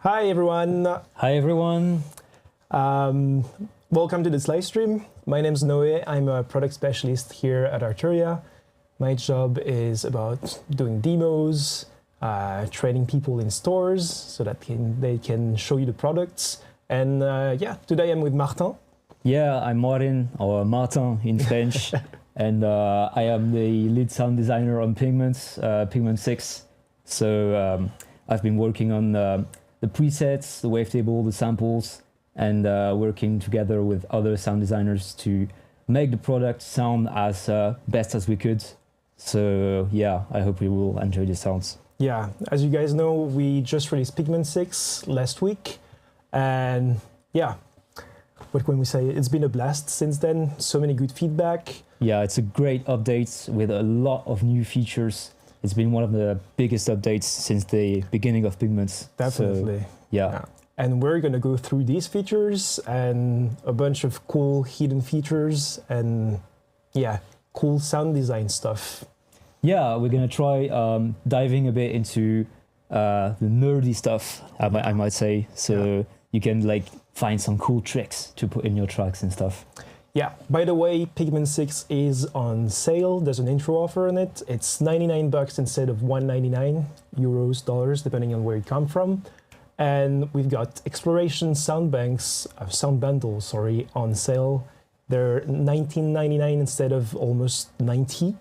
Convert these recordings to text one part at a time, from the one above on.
Hi everyone. Hi everyone. Welcome to this live stream. My name is Noé. I'm a product specialist here at Arturia. My job is about doing demos, training people in stores so that they can show you the products. And yeah, today I'm with Martin. Yeah, I'm Martin, or Martin in French, and I am the lead sound designer on Pigments, Pigment 6. So I've been working on the presets, the wavetable, the samples, and working together with other sound designers to make the product sound as best as we could. So yeah, I hope you will enjoy the sounds. Yeah, as you guys know, we just released Pigment 6 last week. And yeah, what can we say? It's been a blast since then. So many good feedback. Yeah, it's a great update with a lot of new features. It's been one of the biggest updates since the beginning of Pigments. Definitely. So, yeah. And we're going to go through these features and a bunch of cool hidden features and yeah, cool sound design stuff. Yeah, we're going to try diving a bit into the nerdy stuff, I might say. So you can like find some cool tricks to put in your tracks and stuff. Yeah, by the way, Pigment 6 is on sale. There's an intro offer on it. It's $99 instead of $199 euros, dollars, depending on where you come from. And we've got Exploration sound bundles, sorry, on sale. They're $19.99 instead of almost $90.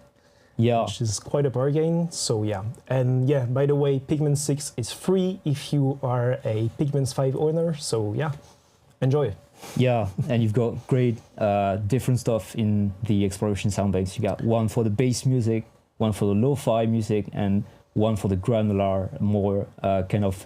Yeah. Which is quite a bargain. So yeah. And yeah, by the way, Pigment 6 is free if you are a Pigments 5 owner. So yeah, enjoy it. Yeah, and you've got great different stuff in the Exploration sound banks. You got one for the bass music, one for the lo-fi music, and one for the granular, more kind of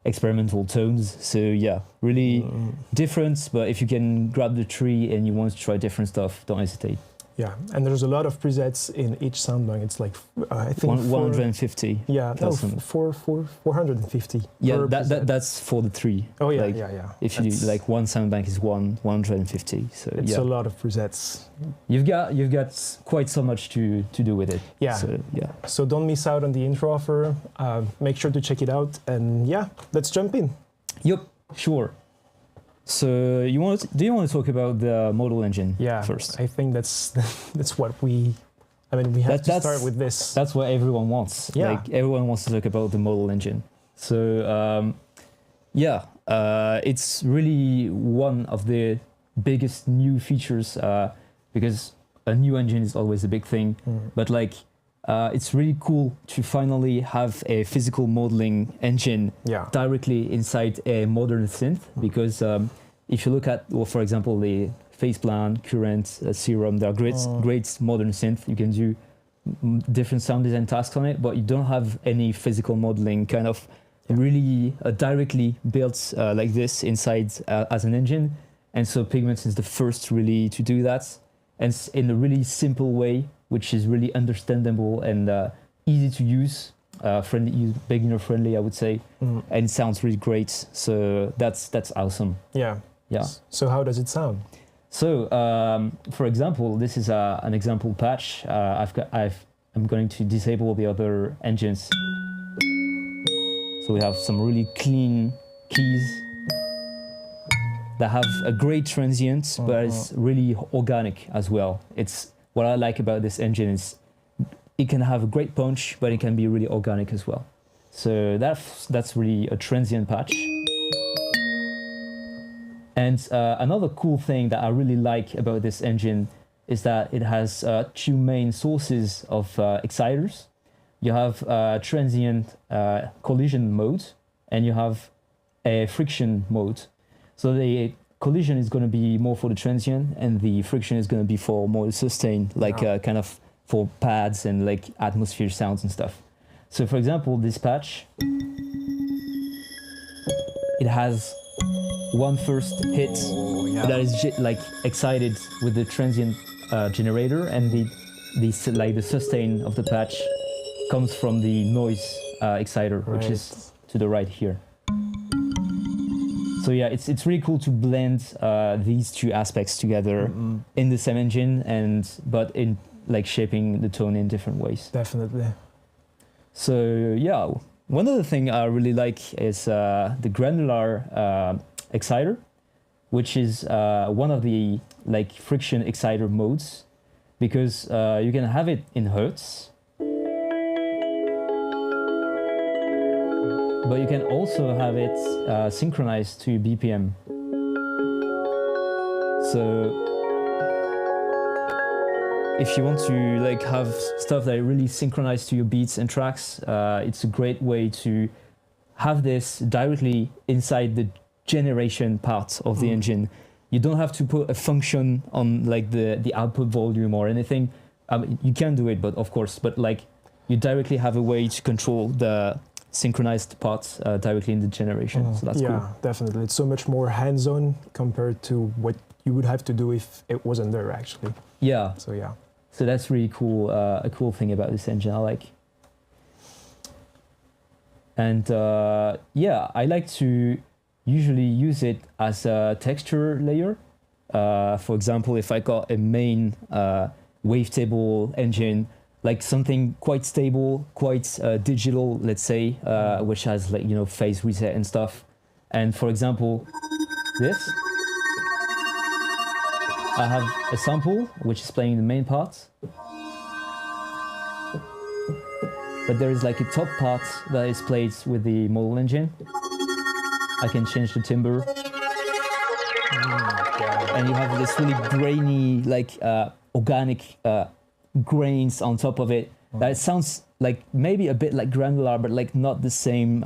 experimental tones. So yeah, really different, but if you can grab the tree and you want to try different stuff, don't hesitate. Yeah, and there's a lot of presets in each sound bank. It's like, I think 150. Yeah, no, 450. Yeah, that's for the tree. Oh yeah, like, yeah. If you do like one sound bank is 150. So it's yeah, a lot of presets. You've got quite so much to do with it. Yeah. So yeah. So don't miss out on the intro offer. Make sure to check it out. And yeah, let's jump in. Yep, sure. So do you want to talk about the Modal Engine first? I think that's what we have to start with this. That's what everyone wants. Yeah. Like everyone wants to talk about the Modal Engine. So it's really one of the biggest new features because a new engine is always a big thing. But like it's really cool to finally have a physical modeling engine directly inside a modern synth, because if you look at, well, for example, the Faceplan, Current, Serum, they're great modern synth. You can do different sound design tasks on it, but you don't have any physical modeling kind of really directly built like this inside as an engine. And so Pigments is the first really to do that, and in a really simple way, which is really understandable and easy to use, beginner friendly, I would say, and it sounds really great. So that's awesome. Yeah. Yeah. So how does it sound? So for example, this is an example patch. I'm going to disable the other engines. So we have some really clean keys that have a great transient, but it's really organic as well. It's what I like about this engine is it can have a great punch, but it can be really organic as well. So that's really a transient patch. And another cool thing that I really like about this engine is that it has two main sources of exciters. You have transient collision mode, and you have a friction mode. So the collision is going to be more for the transient, and the friction is going to be for more sustain, like kind of for pads and like atmosphere sounds and stuff. So for example, this patch, it has one first hit that is like excited with the transient generator, and the sustain of the patch comes from the noise exciter, which is to the right here. So yeah, it's really cool to blend these two aspects together in the same engine, but in like shaping the tone in different ways. Definitely. So yeah, one other thing I really like is the granular exciter, which is one of the like friction exciter modes, because you can have it in hertz, but you can also have it synchronized to BPM. So if you want to like have stuff that really synchronized to your beats and tracks, it's a great way to have this directly inside the generation part of the engine. You don't have to put a function on like the output volume or anything. You can do it, but of course, but like you directly have a way to control the synchronized parts directly in the generation. So that's cool. Yeah, definitely. It's so much more hands-on compared to what you would have to do if it wasn't there, actually. Yeah. So yeah. So that's really cool. A cool thing about this engine, I like. And yeah, I like to usually use it as a texture layer. For example, if I got a main wavetable engine, like something quite stable, quite digital, let's say, which has like, you know, phase reset and stuff. And for example, this, I have a sample which is playing the main part, but there is like a top part that is played with the Modal Engine. I can change the timbre, and you have this really grainy, like organic grains on top of it. That sounds like maybe a bit like granular, but like not the same.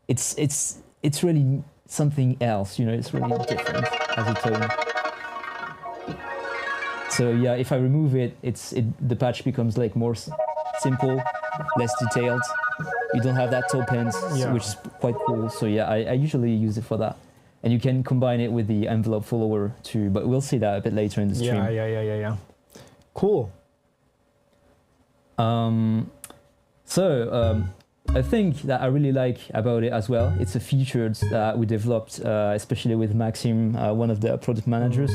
It's really something else, you know. It's really different as a tone. So yeah, if I remove it, the patch becomes like more simple, less detailed. You don't have that top end, which is quite cool. So yeah, I usually use it for that. And you can combine it with the envelope follower too, but we'll see that a bit later in the stream. Yeah. Cool. A thing that I really like about it as well, it's a feature that we developed, especially with Maxime, one of the product managers.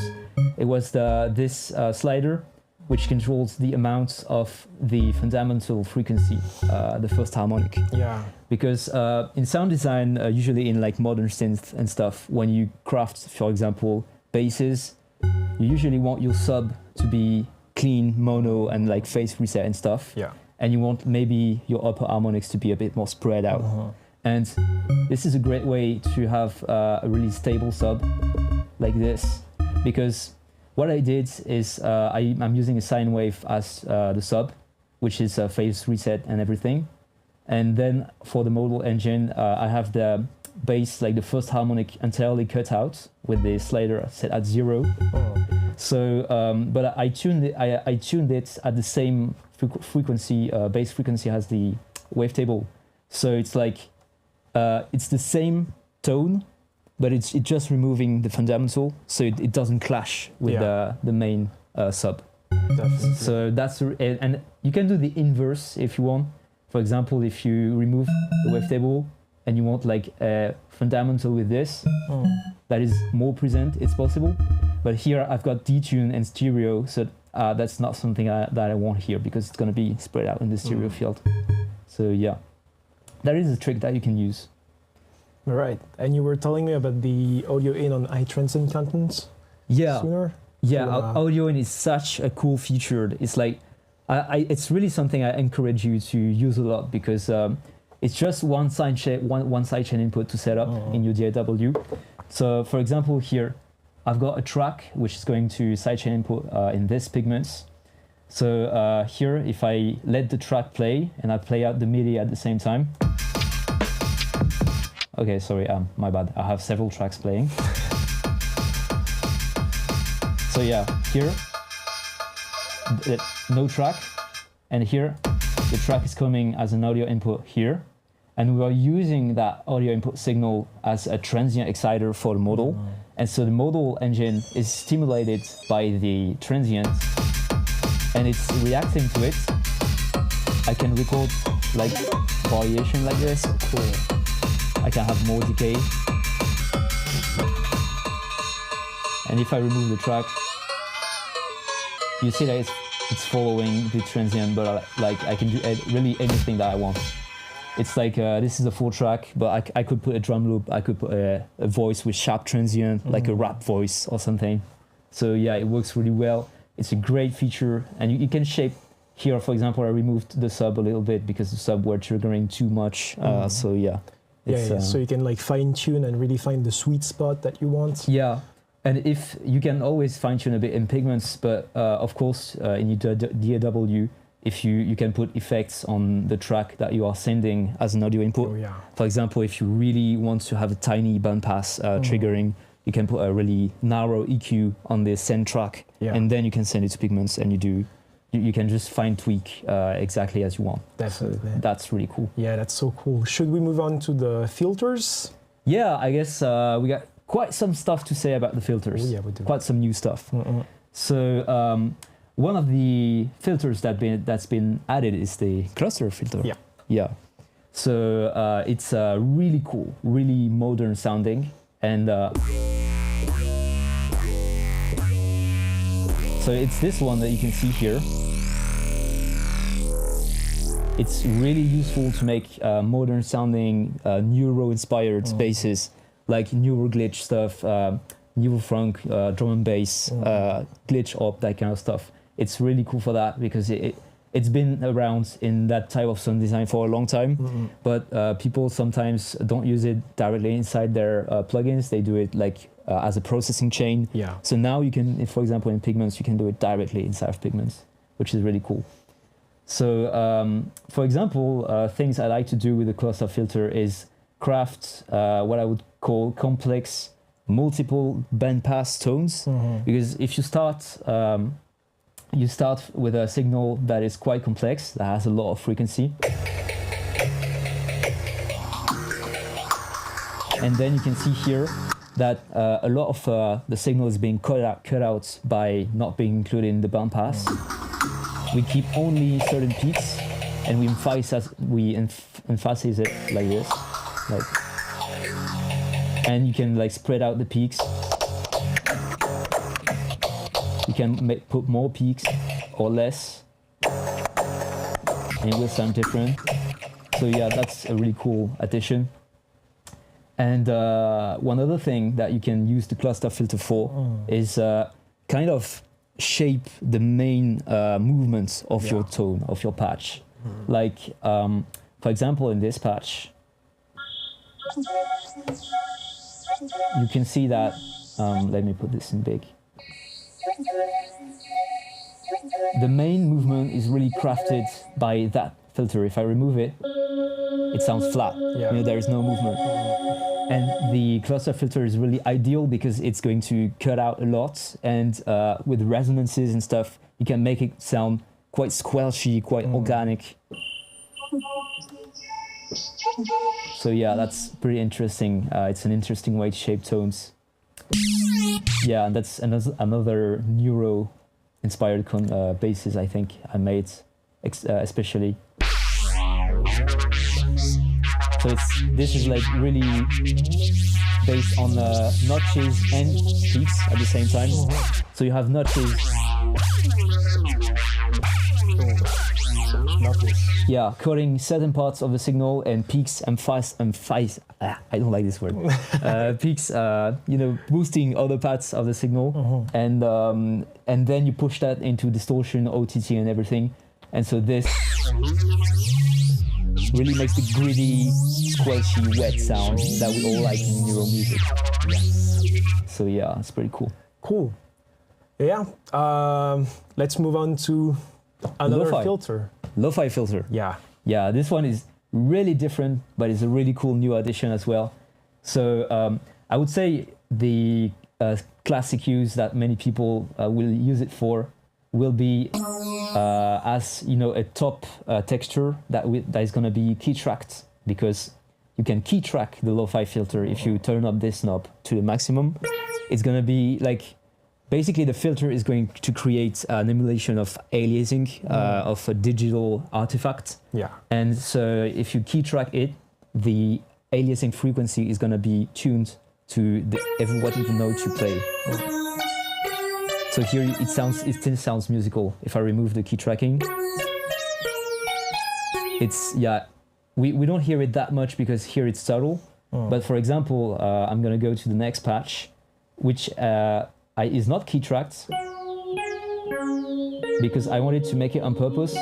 It was this slider, which controls the amount of the fundamental frequency, the first harmonic. Yeah. Because in sound design, usually in like modern synth and stuff, when you craft, for example, basses, you usually want your sub to be clean, mono, and like phase reset and stuff. Yeah. And you want maybe your upper harmonics to be a bit more spread out. And this is a great way to have a really stable sub like this, because what I did is I'm using a sine wave as the sub, which is phase reset and everything. And then for the Modal Engine, I have the bass, like the first harmonic, entirely cut out with the slider set at 0. So, but I tuned it at the same frequency, bass frequency as the wavetable. So it's like, it's the same tone, but it's just removing the fundamental, so it doesn't clash with the main sub. Definitely. So that's, and you can do the inverse if you want. For example, if you remove the wavetable and you want like a fundamental with this, that is more present, it's possible. But here I've got detune and stereo, so that's not something that I want here, because it's going to be spread out in the stereo field. So yeah, that is a trick that you can use. All right. And you were telling me about the audio in on transient contents sooner? Yeah, audio in is such a cool feature. It's like, it's really something I encourage you to use a lot, because it's just one sidechain input to set up in your DAW. So for example, here, I've got a track which is going to sidechain input in this Pigments. So here, if I let the track play and I play out the MIDI at the same time. Okay, sorry, my bad. I have several tracks playing. So yeah, here, no track. And here, the track is coming as an audio input here. And we are using that audio input signal as a transient exciter for the model. And so the Modal Engine is stimulated by the transient, and it's reacting to it. I can record like variation like this. Cool. I can have more decay. And if I remove the track, you see that it's following the transient, but like I can do really anything that I want. It's like this is a full track, but I could put a drum loop, I could put a voice with sharp transient, like a rap voice or something. So yeah, it works really well. It's a great feature, and you can shape. Here, for example, I removed the sub a little bit because the sub were triggering too much. So yeah. So you can like fine tune and really find the sweet spot that you want. Yeah, and if you can always fine tune a bit in Pigments, but of course in your DAW, if you can put effects on the track that you are sending as an audio input. Oh, yeah. For example, if you really want to have a tiny bandpass triggering, you can put a really narrow EQ on the send track, and then you can send it to Pigments, and you can just fine tweak exactly as you want. Definitely. So that's really cool. Yeah, that's so cool. Should we move on to the filters? Yeah, I guess we got quite some stuff to say about the filters. Oh, yeah, we do. Quite some new stuff. So one of the filters that's been added is the cluster filter. Yeah. Yeah. So it's really cool, really modern sounding, and so it's this one that you can see here. It's really useful to make modern sounding Neuro inspired basses, like Neuro glitch stuff, Neuro funk, drum and bass, glitch op, that kind of stuff. It's really cool for that because it's been around in that type of sound design for a long time, but people sometimes don't use it directly inside their plugins. They do it like as a processing chain. Yeah. So now you can, for example, in Pigments, you can do it directly inside of Pigments, which is really cool. So, for example, things I like to do with the cluster filter is craft what I would call complex multiple bandpass tones, because if you start with a signal that is quite complex, that has a lot of frequency, and then you can see here that a lot of the signal is being cut out by not being included in the bandpass. We keep only certain peaks, and we emphasize it like this, and you can like spread out the peaks. You can put more peaks or less, and it will sound different. So yeah, that's a really cool addition. And one other thing that you can use the cluster filter for is kind of shape the main movements of your tone, of your patch. Like, for example, in this patch, you can see that, let me put this in big. The main movement is really crafted by that filter. If I remove it, it sounds flat. Yeah. You know, there is no movement. And the cluster filter is really ideal because it's going to cut out a lot, and with resonances and stuff, you can make it sound quite squelchy, quite organic. So yeah, that's pretty interesting. It's an interesting way to shape tones. Yeah, and that's another Neuro-inspired basses I think I made, especially. So this is like really based on notches and peaks at the same time. So you have notches. Yeah, cutting certain parts of the signal, and peaks I don't like this word. Peaks, boosting other parts of the signal, and then you push that into distortion, OTT, and everything. And so this really makes the gritty, squelchy, wet sound that we all like in Neuro music. So yeah, it's pretty cool. Cool. Yeah. Let's move on to another Lo-fi. filter. Lo-fi filter. Yeah. Yeah, this one is really different, but it's a really cool new addition as well. So I would say the classic use that many people will use it for will be as a top texture that is going to be key tracked, because you can key track the lo-fi filter. If you turn up this knob to the maximum, it's going to be like, basically the filter is going to create an emulation of aliasing of a digital artifact. Yeah. And so if you key track it, the aliasing frequency is going to be tuned to whatever note you play. So here it still sounds musical. If I remove the key tracking, we don't hear it that much because here it's subtle. But for example, I'm gonna go to the next patch, which is not key tracked because I wanted to make it on purpose,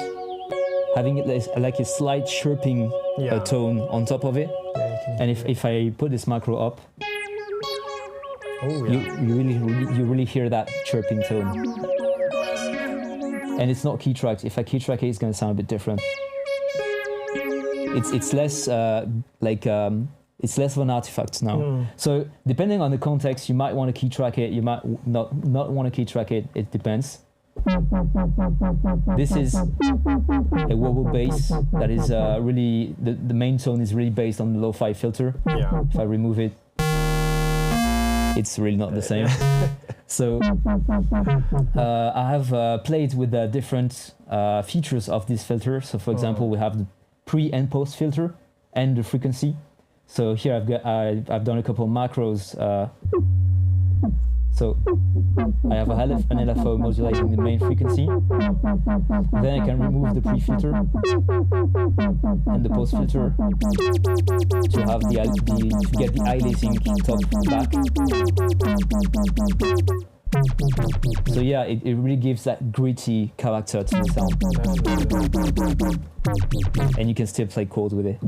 having it like a slight chirping tone on top of it. And if I put this macro up, you really hear that chirping tone. And it's not key tracked. If I key track it, it's gonna sound a bit different. It's less it's less of an artifact now. So depending on the context, you might want to key track it, you might not want to key track it. It depends. This is a wobble bass that is really the main tone is really based on the lo-fi filter. If I remove it, it's really not the same. So I have played with the different features of this filter. So for example, we have the pre and post filter and the frequency. So here I've done a couple of macros. So I have an LFO modulating the main frequency. Then I can remove the pre-filter and the post-filter to have to get the aliasing top back. So yeah, it really gives that gritty character to the sound. And you can still play chords with it.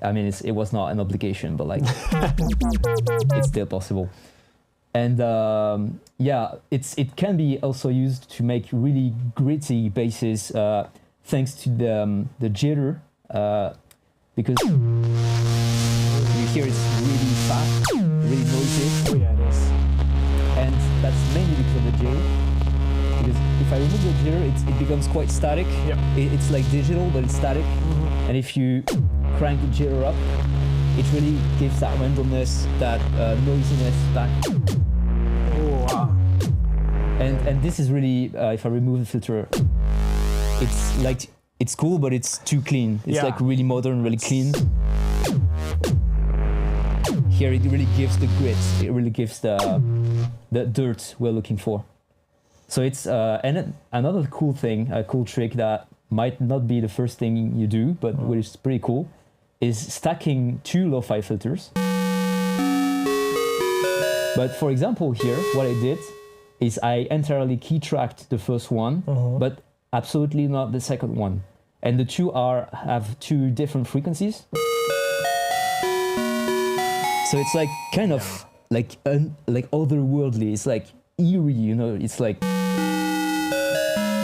I mean, it was not an obligation, but like, it's still possible. And yeah, it can be also used to make really gritty basses thanks to the jitter, because you hear it's really fast, really noisy. Oh yeah, it is. And that's mainly because of the jitter. Because if I remove the jitter, it becomes quite static. Yeah. It's like digital, but it's static. And if you crank the jitter up, it really gives that randomness, that noisiness back. Oh wow. And this is really, if I remove the filter, it's like, it's cool, but it's too clean. It's like really modern, really clean. Here it really gives the grit. It really gives the dirt we're looking for. So it's and another cool thing, a cool trick that might not be the first thing you do, but which is pretty cool, is stacking two lo-fi filters. But for example here, what I did is I entirely key tracked the first one, but absolutely not the second one. And the two have two different frequencies. So it's like kind of like otherworldly. It's like eerie, you know. It's like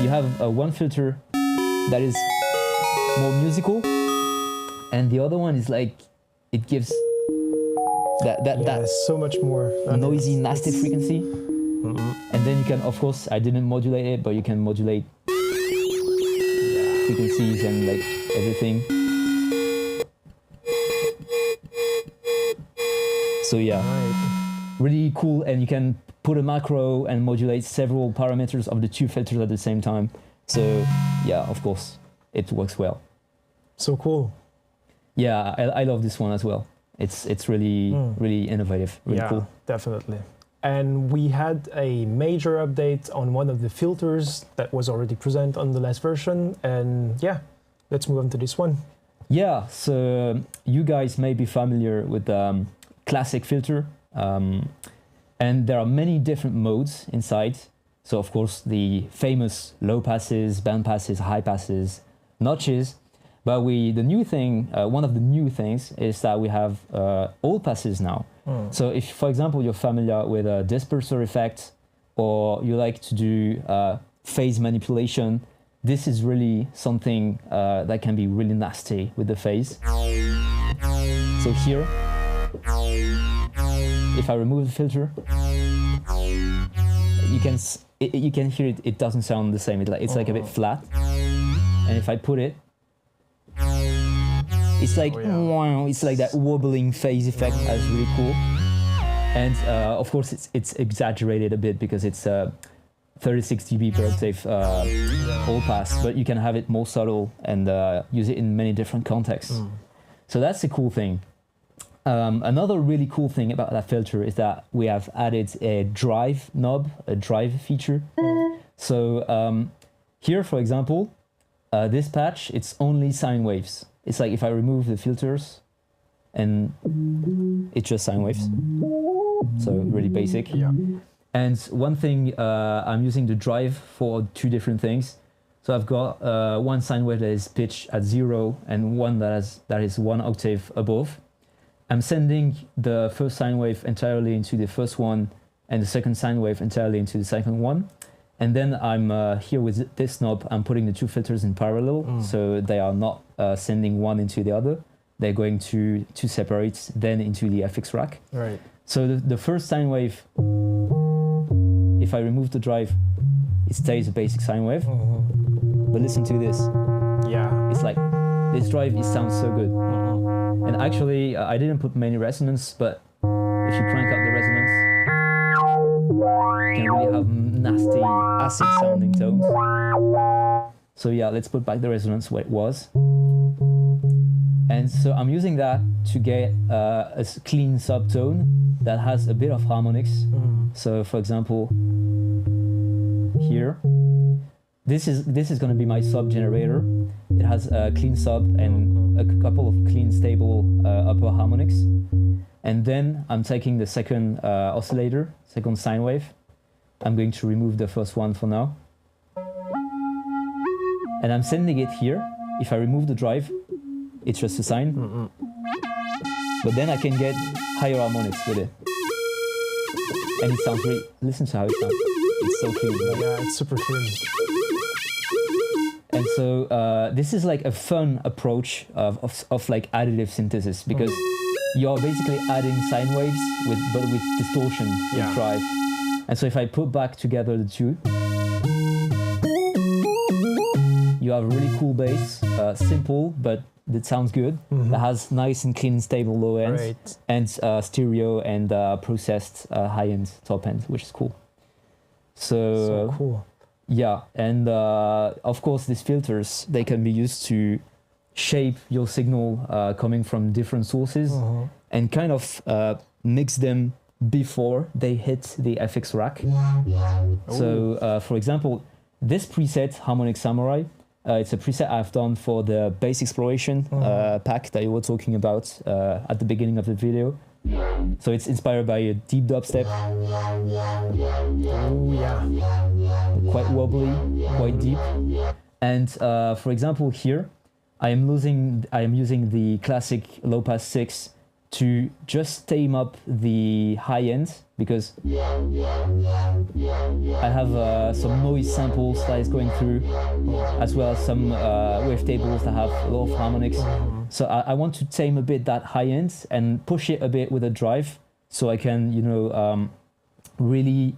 you have one filter that is more musical, and the other one is like it gives that so much more noisy, nasty frequency. And then you can, of course, I didn't modulate it, but you can modulate frequencies and like everything. So yeah, really cool, and you can put a macro and modulate several parameters of the two filters at the same time. So yeah, of course, it works well. So cool. Yeah, I love this one as well. It's really really innovative, really cool. Definitely. And we had a major update on one of the filters that was already present on the last version. And yeah, let's move on to this one. Yeah, so you guys may be familiar with classic filter, and there are many different modes inside. So of course the famous low passes, band passes, high passes, notches. But the new thing, one of the new things is that we have all passes now. So if, for example, you're familiar with a disperser effect, or you like to do phase manipulation, this is really something that can be really nasty with the phase. So here, if I remove the filter, you can hear it. It doesn't sound the same. It's like a bit flat. And if I put it, it's like it's like that wobbling phase effect. That's really cool. And of course, it's exaggerated a bit because it's 36 dB per octave all pass, but you can have it more subtle and use it in many different contexts. So that's a cool thing. Another really cool thing about that filter is that we have added a drive knob, a drive feature. So here, for example, this patch, it's only sine waves. It's like if I remove the filters, and it's just sine waves. So really basic. Yeah. And one thing, I'm using the drive for two different things. So I've got one sine wave that is pitched at 0 and one that is 1 octave above. I'm sending the first sine wave entirely into the first one and the second sine wave entirely into the second one. And then I'm here with this knob, I'm putting the two filters in parallel, so they are not sending one into the other. They're going to separate, then into the FX rack. Right. So the first sine wave, if I remove the drive, it stays a basic sine wave. But listen to this. Yeah. It's like, this drive, it sounds so good. And actually, I didn't put many resonance, but if you crank up the resonance, you can really have nasty, acid sounding tones. So yeah, let's put back the resonance where it was. And so I'm using that to get a clean subtone that has a bit of harmonics. So for example, here, this is going to be my sub generator. It has a clean sub and a couple of clean stable upper harmonics. And then I'm taking the second oscillator, second sine wave. I'm going to remove the first one for now. And I'm sending it here. If I remove the drive, it's just a sine. But then I can get higher harmonics with it. And it sounds really, listen to how it sounds. It's so clean. Right? Yeah, it's super clean. And so this is like a fun approach of like additive synthesis, because you're basically adding sine waves but with distortion with drive. And so if I put back together the two, you have a really cool bass, simple, but that sounds good. That has nice and clean, stable low ends, and stereo and processed high end, top end, which is cool. So cool. Yeah, and of course these filters, they can be used to shape your signal coming from different sources and kind of mix them before they hit the FX rack. So for example, this preset, Harmonic Samurai, it's a preset I've done for the bass exploration pack that you were talking about at the beginning of the video. So it's inspired by a deep dubstep. Oh yeah. Quite wobbly, quite deep. And for example here, I am using the classic low pass 6 to just tame up the high end, because I have some noise samples that is going through, as well as some wavetables that have a lot of harmonics. So I want to tame a bit that high end and push it a bit with a drive, so I can, you know, really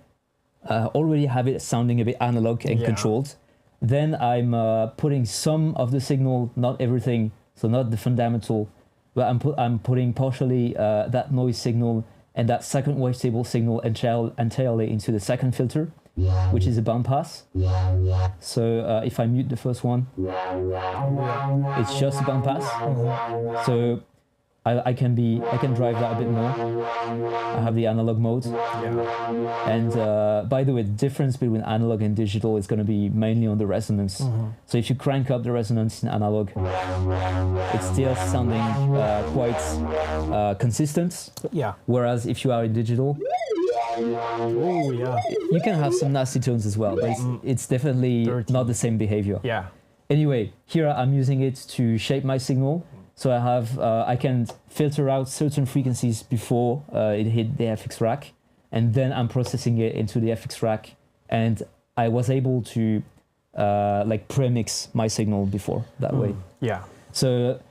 already have it sounding a bit analog and controlled. Then I'm putting some of the signal, not everything, so not the fundamental, but I'm putting partially that noise signal and that second wavetable signal entirely into the second filter, which is a band pass. So if I mute the first one, it's just a band pass. So I can drive that a bit more. I have the analog mode. And by the way, the difference between analog and digital is going to be mainly on the resonance. So if you crank up the resonance in analog, it's still sounding quite consistent. Whereas if you are in digital, you can have some nasty tones as well, but it's definitely not the same behavior. Anyway, here I'm using it to shape my signal. So I can filter out certain frequencies before it hit the FX rack, and then I'm processing it into the FX rack, and I was able to like premix my signal before that way. So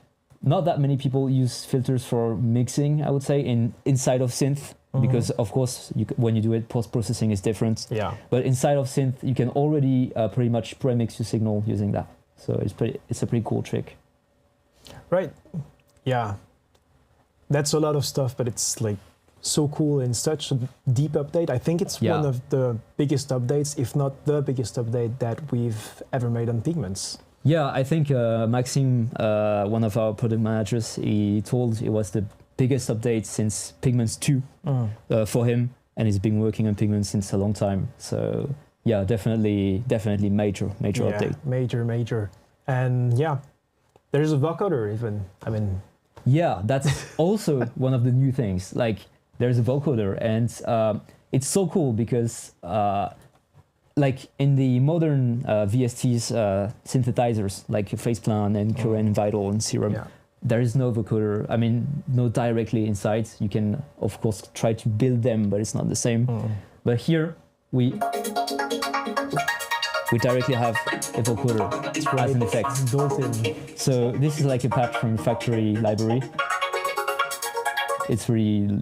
not that many people use filters for mixing, I would say, inside of synth, because of course when you do it, post-processing is different. But inside of synth, you can already pretty much premix your signal using that. So it's a pretty cool trick. Right. Yeah. That's a lot of stuff, but it's like so cool and such a deep update. I think it's one of the biggest updates, if not the biggest update that we've ever made on Pigments. Yeah, I think Maxime, one of our product managers, he told it was the biggest update since Pigments 2 for him, and he's been working on Pigments since a long time. So yeah, definitely major update. Major. And yeah, there's a vocoder even. I mean, yeah, that's also one of the new things. Like there's a vocoder, and it's so cool because like in the modern VSTs synthesizers, like Faceplan and Current, Vital, and Serum, yeah. there is no vocoder. I mean, no directly inside. You can, of course, try to build them, but it's not the same. But here, we directly have a vocoder as an effect. Built in. So this is like a patch from the factory library. It's really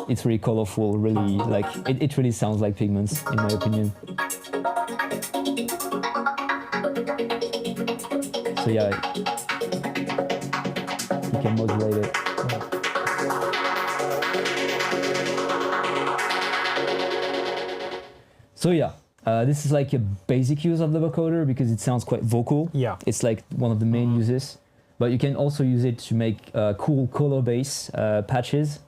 it's really colorful, really like, it really sounds like Pigments, in my opinion. So yeah, you can modulate it. So yeah, this is like a basic use of the vocoder because it sounds quite vocal. Yeah. It's like one of the main uses. But you can also use it to make cool color bass patches.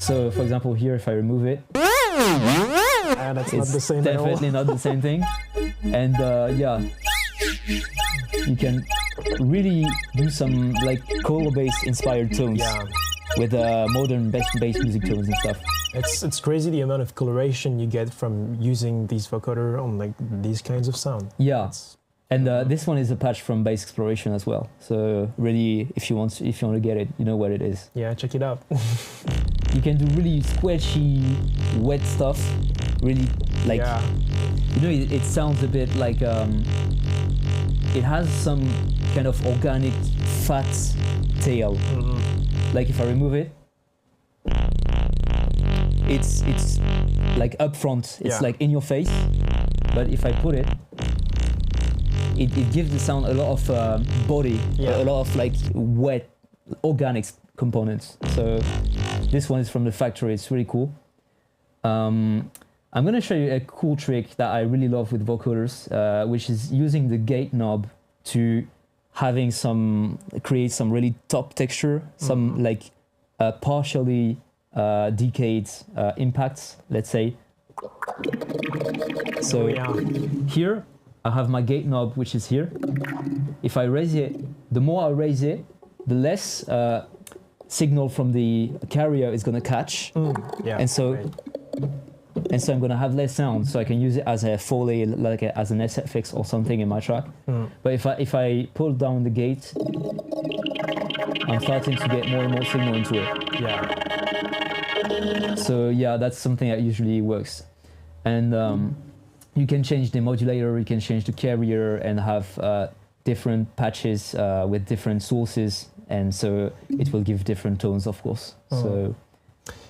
So for example here, if I remove it, That's not the same definitely not the same thing. And yeah, you can really do some like color bass inspired tones with modern bass music tones and stuff. It's crazy the amount of coloration you get from using these vocoder on like these kinds of sound. Yeah, and this one is a patch from Bass Exploration as well. So really, if you want to get it, you know what it is. Yeah, check it out. You can do really squishy, wet stuff. Really, like you know, it sounds a bit like it has some kind of organic fat tail. Like if I remove it, it's like up front, it's like in your face. But if I put it, it gives the sound a lot of body, a lot of like wet organic components. So this one is from the factory, it's really cool. I'm gonna show you a cool trick that I really love with vocoders, which is using the gate knob to create some really top texture, some like partially decayed impacts, let's say. So here I have my gate knob, which is here. If I raise it, the more I raise it, the less signal from the carrier is gonna catch. And so I'm gonna have less sound, so I can use it as a Foley, like as an SFX or something in my track. But if I pull down the gate, I'm starting to get more and more signal into it. So yeah, that's something that usually works. And you can change the modulator, you can change the carrier, and have different patches with different sources, and so it will give different tones, of course. So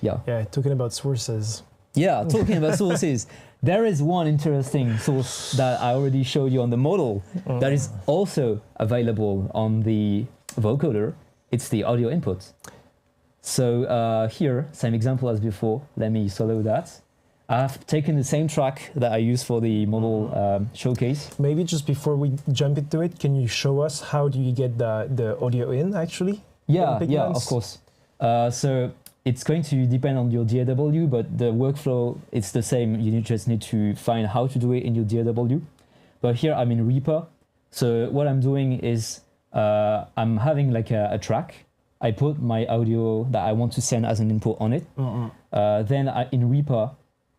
yeah. Talking about sources. Yeah, talking about sources, there is one interesting source that I already showed you on the model that is also available on the vocoder. It's the audio input. So here, same example as before. Let me solo that. I've taken the same track that I used for the model showcase. Maybe just before we jump into it, can you show us how do you get the audio in actually? Yeah, of course. So it's going to depend on your DAW, but the workflow, it's the same. You just need to find how to do it in your DAW. But here I'm in Reaper. So what I'm doing is I'm having like a track. I put my audio that I want to send as an input on it. Then in Reaper,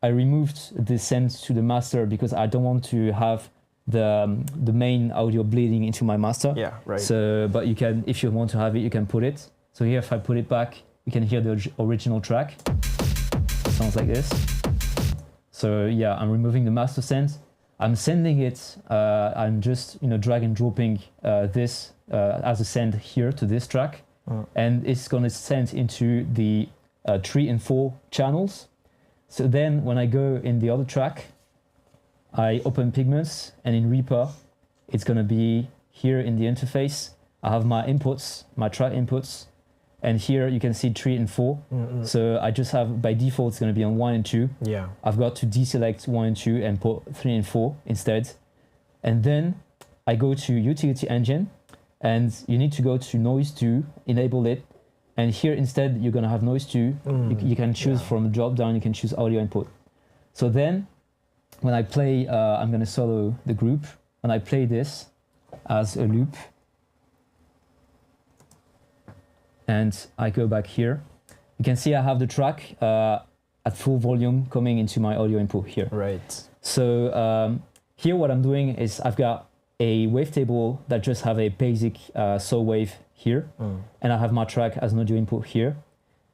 I removed the send to the master because I don't want to have the main audio bleeding into my master. Yeah, right. So, but you can, if you want to have it, you can put it. So here, if I put it back, you can hear the original track. It sounds like this. So yeah, I'm removing the master send. I'm sending it. I'm just drag and dropping this as a send here to this track, and it's going to send into the 3 and 4 channels. So then when I go in the other track, I open Pigments, and in Reaper, it's going to be here in the interface. I have my inputs, my track inputs, and here you can see 3 and 4. So I just have, by default, it's going to be on 1 and 2. Yeah. I've got to deselect 1 and 2 and put 3 and 4 instead. And then I go to Utility Engine, and you need to go to Noise 2, enable it, And here instead, you're gonna have noise too. You can choose from drop down, you can choose audio input. So then, when I play, I'm gonna solo the group. When I play this as a loop, and I go back here, you can see I have the track at full volume coming into my audio input here. Right. So here what I'm doing is I've got a wavetable that just have a basic saw wave here, and I have my track as an audio input here,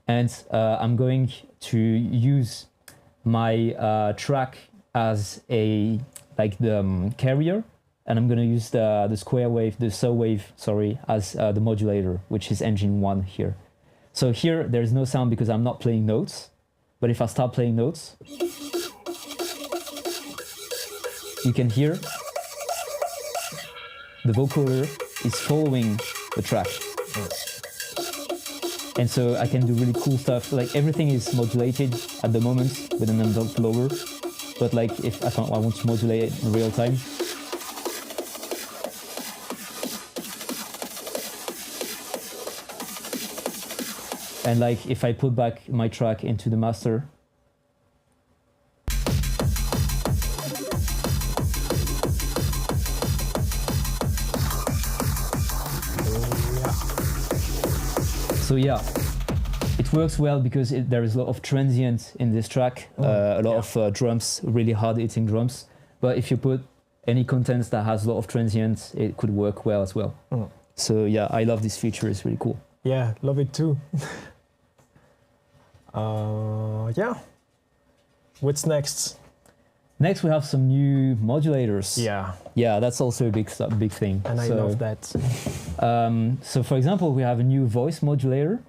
and I'm going to use my track as a the carrier, and I'm going to use the square wave, the saw wave, sorry, as the modulator, which is engine 1 here. So here there's no sound because I'm not playing notes, but if I start playing notes, you can hear the vocoder is following the track. And so I can do really cool stuff. Like everything is modulated at the moment with an envelope lower, but like if I want to modulate it in real time, and like if I put back my track into the master, so yeah, it works well because there is a lot of transient in this track, a lot of drums, really hard hitting drums. But if you put any contents that has a lot of transient, it could work well as well. So yeah, I love this feature, it's really cool. Yeah, love it too. Yeah. What's next? Next, we have some new modulators. Yeah. Yeah, that's also a big thing. And I love that. So for example, we have a new voice modulator.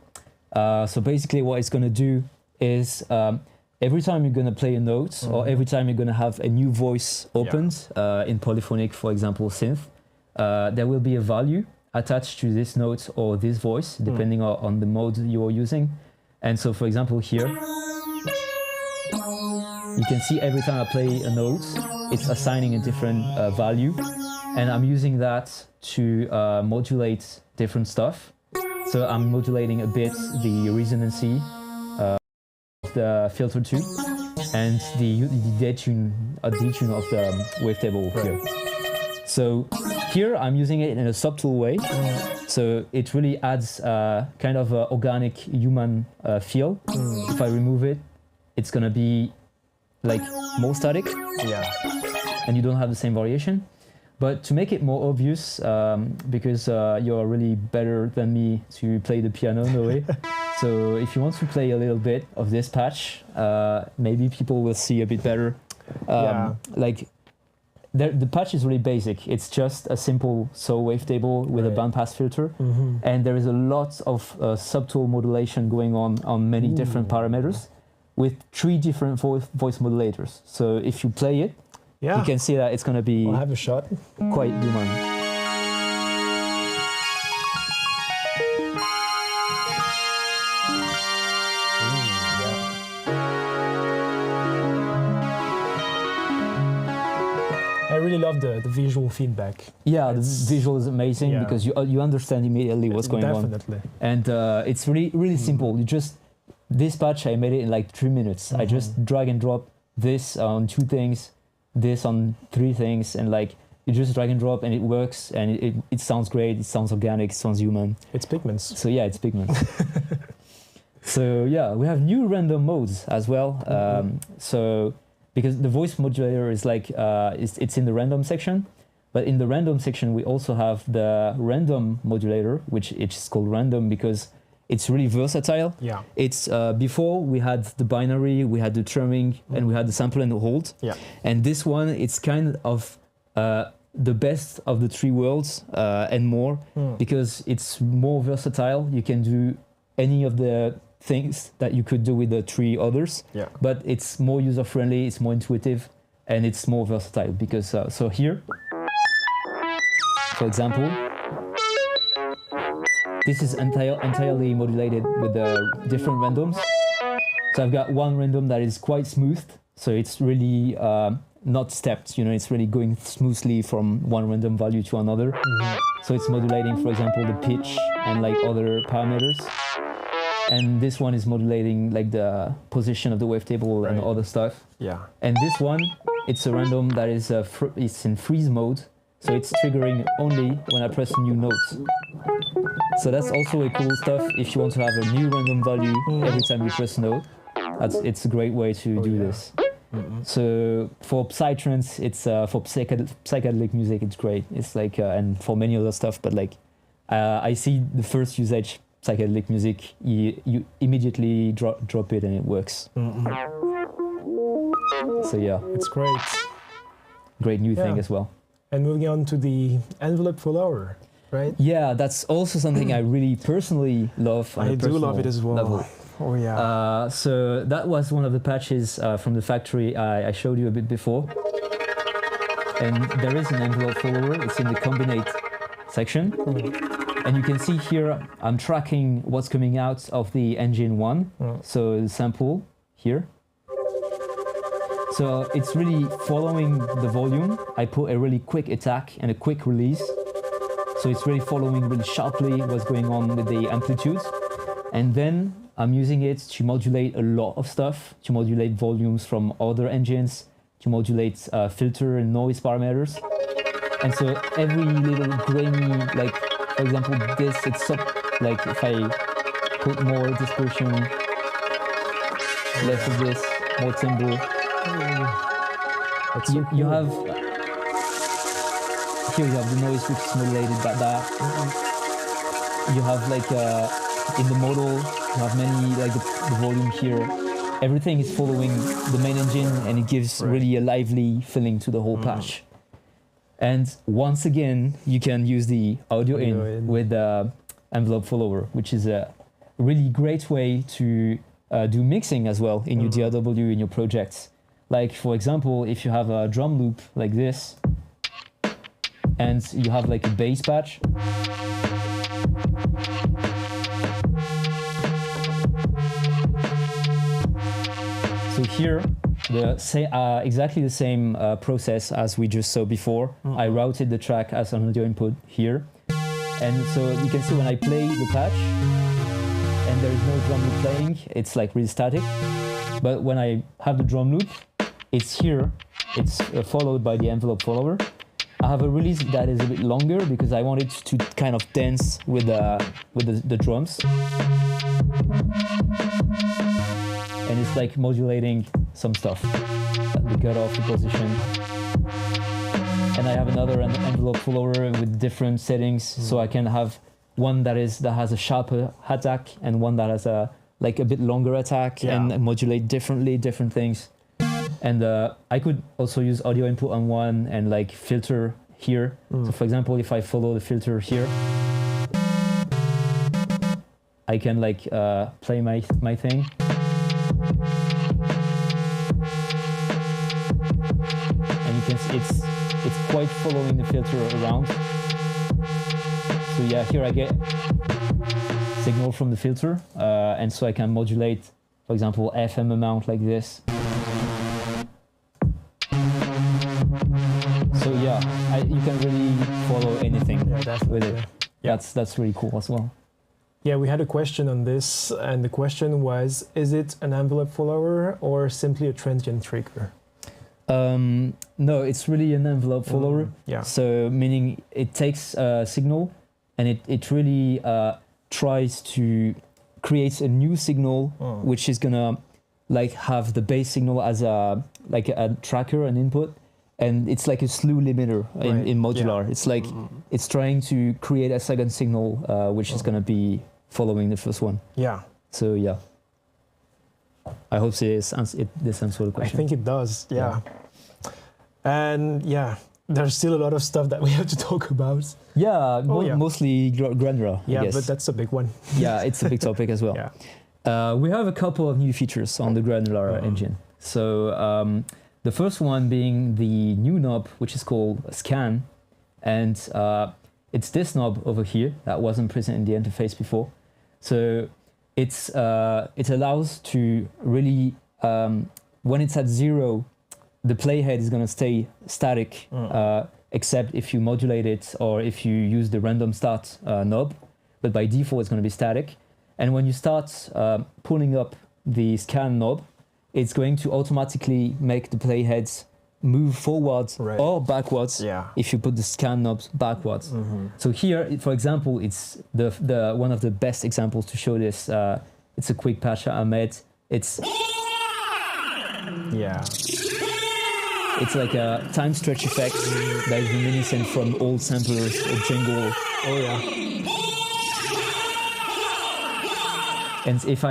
So basically what it's going to do is every time you're going to play a note or every time you're going to have a new voice opened in polyphonic, for example, synth, there will be a value attached to this note or this voice, depending on the mode you're using. And so for example here, you can see every time I play a note, it's assigning a different value. And I'm using that to modulate different stuff. So I'm modulating a bit the resonancy of the filter tube and the detune of the wavetable here. So here I'm using it in a subtle way. So it really adds kind of an organic human feel. If I remove it, it's gonna be like more static. Yeah. And you don't have the same variation. But to make it more obvious, because you're really better than me to play the piano, Noé. So if you want to play a little bit of this patch, maybe people will see a bit better. Like the patch is really basic. It's just a simple saw wavetable with a bandpass filter. And there is a lot of subtle modulation going on many different parameters with 3 different voice modulators. So if you play it, you can see that it's going to be I'll have a shot. Quite human. I really love the visual feedback. Yeah, the visual is amazing because you understand immediately what's going on. Definitely. And it's really simple. You just, this patch I made it in like 3 minutes. I just drag and drop this on 2 things, this on 3 things, and like you just drag and drop and it works, and it sounds great, it sounds organic, it sounds human. It's Pigments. So yeah, it's Pigments. So yeah, we have new random modes as well. So because the voice modulator is like it's in the random section, but in the random section we also have the random modulator, which is called random because it's really versatile. Yeah. It's before we had the binary, we had the trimming, and we had the sample and the hold. Yeah. And this one, it's kind of the best of the 3 worlds and more because it's more versatile. You can do any of the things that you could do with the 3 others. Yeah. But it's more user friendly, it's more intuitive, and it's more versatile because so here, for example. This is entirely modulated with different randoms. So I've got one random that is quite smooth. So it's really not stepped, you know, it's really going smoothly from one random value to another. So it's modulating, for example, the pitch and like other parameters. and this one is modulating like the position of the wavetable and Right. other stuff. Yeah. And this one, it's a random that is it's in freeze mode, so it's triggering only when I press a new note. So that's also a cool stuff if you want to have a new random value every time you press a note. It's a great way to do this. So for psytrance, it's for psychedelic music, it's great. It's like and for many other stuff, but like I see the first usage psychedelic music, you immediately drop it and it works. So yeah, It's great. great new thing as well. And moving on to the envelope follower, right? Yeah, that's also something I really personally love. On I a do love personal it as well. level. Oh yeah. So that was one of the patches from the factory I showed you a bit before. And there is an envelope follower. It's in the combinate section. And you can see here, I'm tracking what's coming out of the engine 1. So the sample here. So it's really following the volume. I put a really quick attack and a quick release. So it's really following really sharply what's going on with the amplitude. And then I'm using it to modulate a lot of stuff, to modulate volumes from other engines, to modulate filter and noise parameters. And so every little grainy, like for example this, it's up, like if I put more distortion, less of this, more timbre, That's so you cool. have, here you have the noise which is modulated by that. You have like in the model, you have many, like the volume here. Everything is following the main engine and it gives really a lively feeling to the whole patch. And once again, you can use the audio in with the envelope follower, which is a really great way to do mixing as well in your DAW in your projects. Like for example, if you have a drum loop like this, and you have like a bass patch, so here, exactly the same process as we just saw before. I routed the track as an audio input here. And so you can see when I play the patch, and there is no drum loop playing, it's like really static. But when I have the drum loop, it's here, it's followed by the envelope follower. I have a release that is a bit longer because I wanted to kind of dance with the drums. And it's like modulating some stuff. The cutoff, the position. And I have another envelope follower with different settings, so I can have one that has a sharper attack and one that has a bit longer attack and modulate differently different things. And I could also use audio input on one and like filter here. So for example, if I follow the filter here, I can like play my thing. And you can see it's quite following the filter around. So yeah, here I get signal from the filter, and so I can modulate, for example, FM amount like this. So yeah, you can really follow anything with it. Yeah. That's really cool as well. Yeah, we had a question on this, and the question was, is it an envelope follower or simply a transient trigger? No, it's really an envelope follower. Yeah. So meaning it takes a signal and it really tries to create a new signal which is gonna like have the base signal as a tracker, an input, and it's like a slew limiter in modular. Yeah. It's like it's trying to create a second signal which is gonna be following the first one. Yeah. So yeah. I hope this answers the question. I think it does, yeah. And yeah, there's still a lot of stuff that we have to talk about. Yeah, mostly Granular, I guess. But that's a big one. Yeah, it's a big topic as well. Yeah. We have a couple of new features on the Granular engine. So the first one being the new knob, which is called Scan. And it's this knob over here that wasn't present in the interface before. So it allows to really, when it's at 0, the playhead is going to stay static, except if you modulate it or if you use the random start knob. But by default, it's going to be static. And when you start pulling up the scan knob, it's going to automatically make the playheads move forwards or backwards if you put the scan knobs backwards. So here, for example, it's the one of the best examples to show this. It's a quick patch I made. It's it's like a time stretch effect that is reminiscent from old samplers, a jingle. And if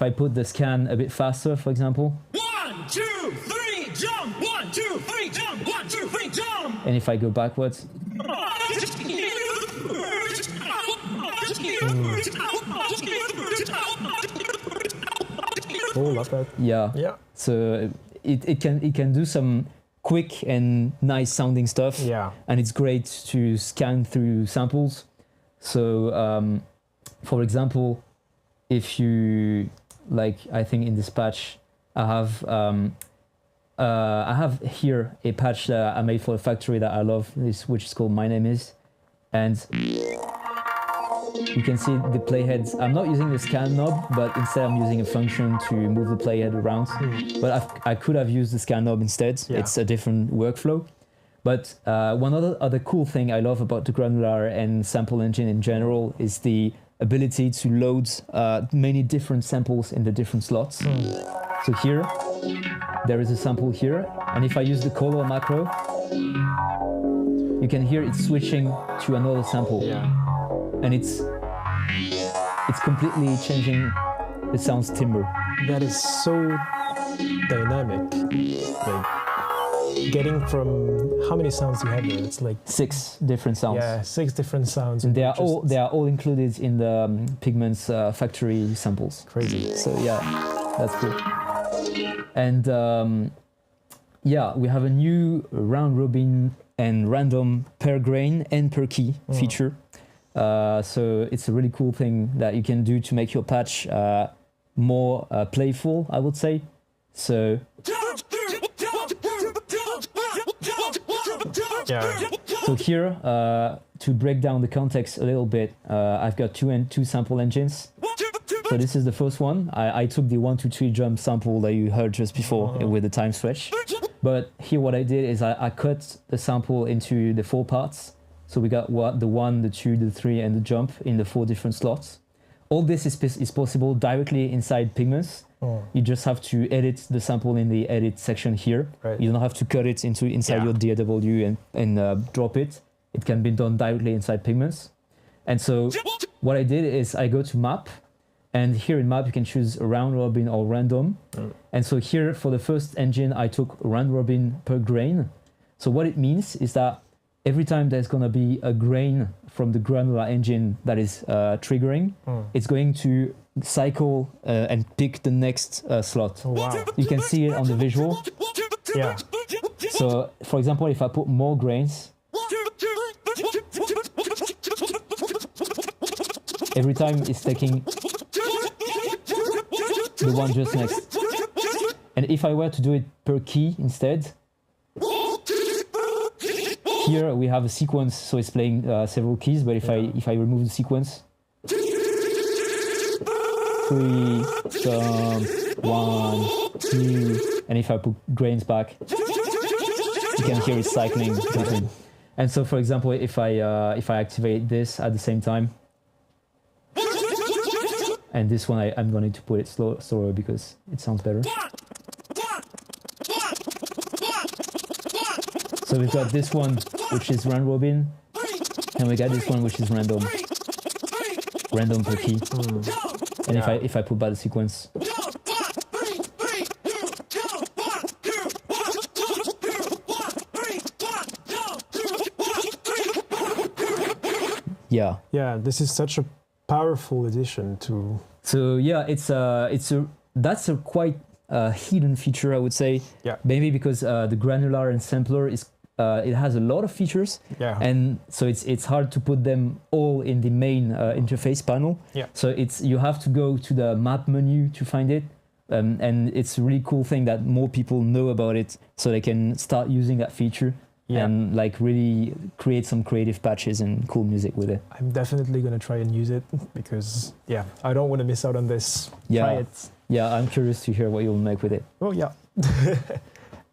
I put the scan a bit faster, for example. 1, 2, 3, jump! 1, 2, 3, jump! 1, 2, 3, jump! And if I go backwards. Oh, love that. Yeah. So it can do some quick and nice sounding stuff. Yeah. And it's great to scan through samples. So for example, if you like, I think in this patch I have here a patch that I made for a factory that I love, which is called My Name Is, and you can see the playheads. I'm not using the scan knob, but instead I'm using a function to move the playhead around. But I could have used the scan knob instead. It's a different workflow. But one other cool thing I love about the Granular and sample engine in general is the ability to load many different samples in the different slots. So here, there is a sample here, and if I use the color macro, you can hear it switching to another sample. And it's completely changing the sound's timbre. That is so dynamic. Like, getting from how many sounds do you have there? It's like 6 different sounds. Yeah, 6 different sounds. And they are all included in the Pigments factory samples. Crazy. So yeah, that's cool. And we have a new round robin and random per grain and per key feature. So it's a really cool thing that you can do to make your patch more playful, I would say. So So here, to break down the context a little bit, I've got two sample engines. So this is the first one. I took the 1, 2, 3 jump sample that you heard just before with the time stretch. But here what I did is I cut the sample into the 4 parts. So we got the 1, the 2, the 3, and the jump in the 4 different slots. All this is possible directly inside Pigments. You just have to edit the sample in the edit section here. You don't have to cut it inside your DAW and drop it. It can be done directly inside Pigments. And so what I did is I go to map, and here in map you can choose round robin or random. And so here for the first engine I took round robin per grain. So what it means is that every time there's going to be a grain from the Granular engine that is triggering, it's going to cycle and pick the next slot. Oh, wow. You can see it on the visual. Yeah. So, for example, if I put more grains, every time it's taking the one just next. And if I were to do it per key instead, here we have a sequence, so it's playing several keys, but if I remove the sequence, 3, jump, 1, 2, and if I put grains back, you can hear it cycling between. And so, for example, if I activate this at the same time, and this one I'm going to put it slower because it sounds better. So we've got this one, which is round robin, and we got this one, which is random per key. And if I put back the sequence, yeah, this is such a powerful addition to. So yeah, that's a quite hidden feature, I would say. Yeah. Maybe because the Granular and sampler it has a lot of features. Yeah. And so it's hard to put them all in the main interface panel. Yeah. So you have to go to the map menu to find it. And it's a really cool thing that more people know about it, so they can start using that feature. Yeah. and like really create some creative patches and cool music with it. I'm definitely gonna try and use it because yeah, I don't want to miss out on this. Yeah. Try it. Yeah, I'm curious to hear what you'll make with it. Oh yeah.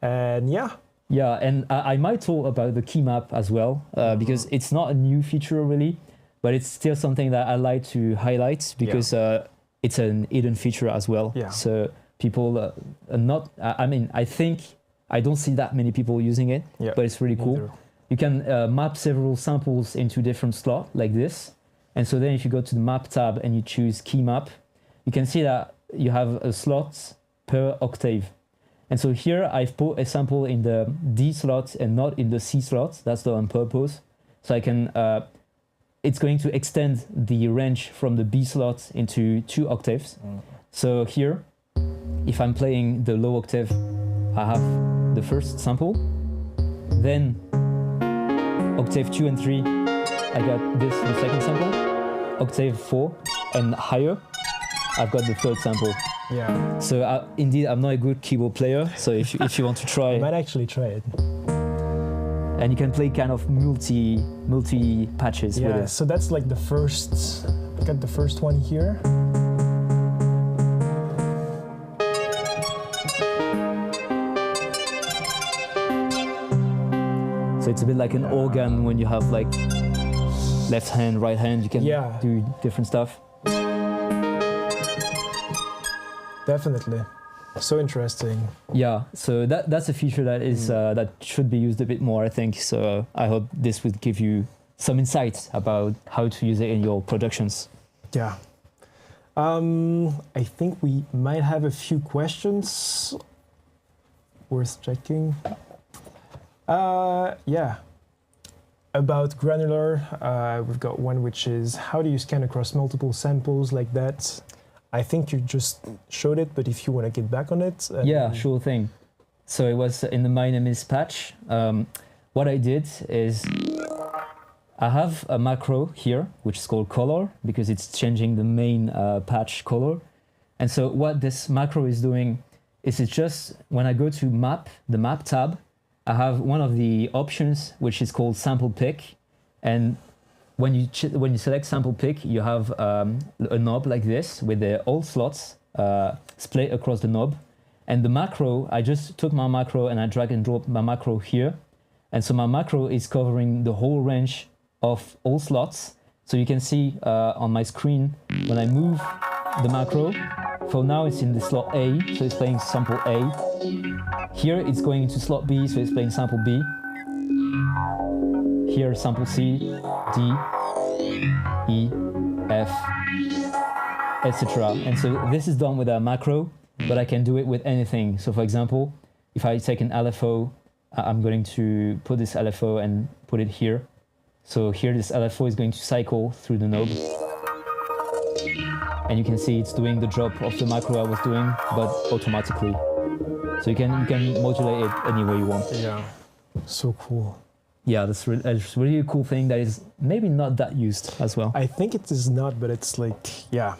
And yeah. Yeah, and I might talk about the Keymap as well, because it's not a new feature really, but it's still something that I like to highlight because it's an hidden feature as well. Yeah. So people are not, I think I don't see that many people using it, but it's really cool. Neither. You can map several samples into different slots like this. And so then if you go to the map tab and you choose Keymap, you can see that you have a slot per octave. And so here I've put a sample in the D slot and not in the C slot. That's done on purpose. So I can, it's going to extend the range from the B slot into 2 octaves. So here, if I'm playing the low octave, I have the first sample. Then octave 2 and 3, I got this, the second sample. Octave 4 and higher, I've got the third sample. Yeah. So indeed, I'm not a good keyboard player. So if you want to try, I might actually try it. and you can play kind of multi patches with Yeah. it. So that's like the first. Got the first one here. So it's a bit like an organ when you have like left hand, right hand. You can do different stuff. Definitely. So interesting. Yeah, so that's a feature that is that should be used a bit more, I think. So I hope this would give you some insights about how to use it in your productions. Yeah. I think we might have a few questions worth checking. Yeah. About Granular, we've got one which is how do you scan across multiple samples like that? I think you just showed it, but if you want to get back on it. Yeah, sure thing. So it was in the My Name Is patch. What I did is I have a macro here, which is called color, because it's changing the main patch color. And so what this macro is doing is it's just, when I go to map, the map tab, I have one of the options, which is called sample pick. And when you select sample pick, you have a knob like this with all slots split across the knob. And the macro, I just took my macro and I drag and drop my macro here. And so my macro is covering the whole range of all slots. So you can see on my screen, when I move the macro, for now it's in the slot A, so it's playing sample A. Here it's going into slot B, so it's playing sample B. Here sample C, D, E, F, etc. And so this is done with a macro, but I can do it with anything. So for example, if I take an LFO, I'm going to put this LFO and put it here. So here this LFO is going to cycle through the knob. And you can see it's doing the job of the macro I was doing, but automatically. So you can modulate it any way you want. Yeah, so cool. Yeah, that's really a cool thing that is maybe not that used as well. I think it is not, but it's like, yeah.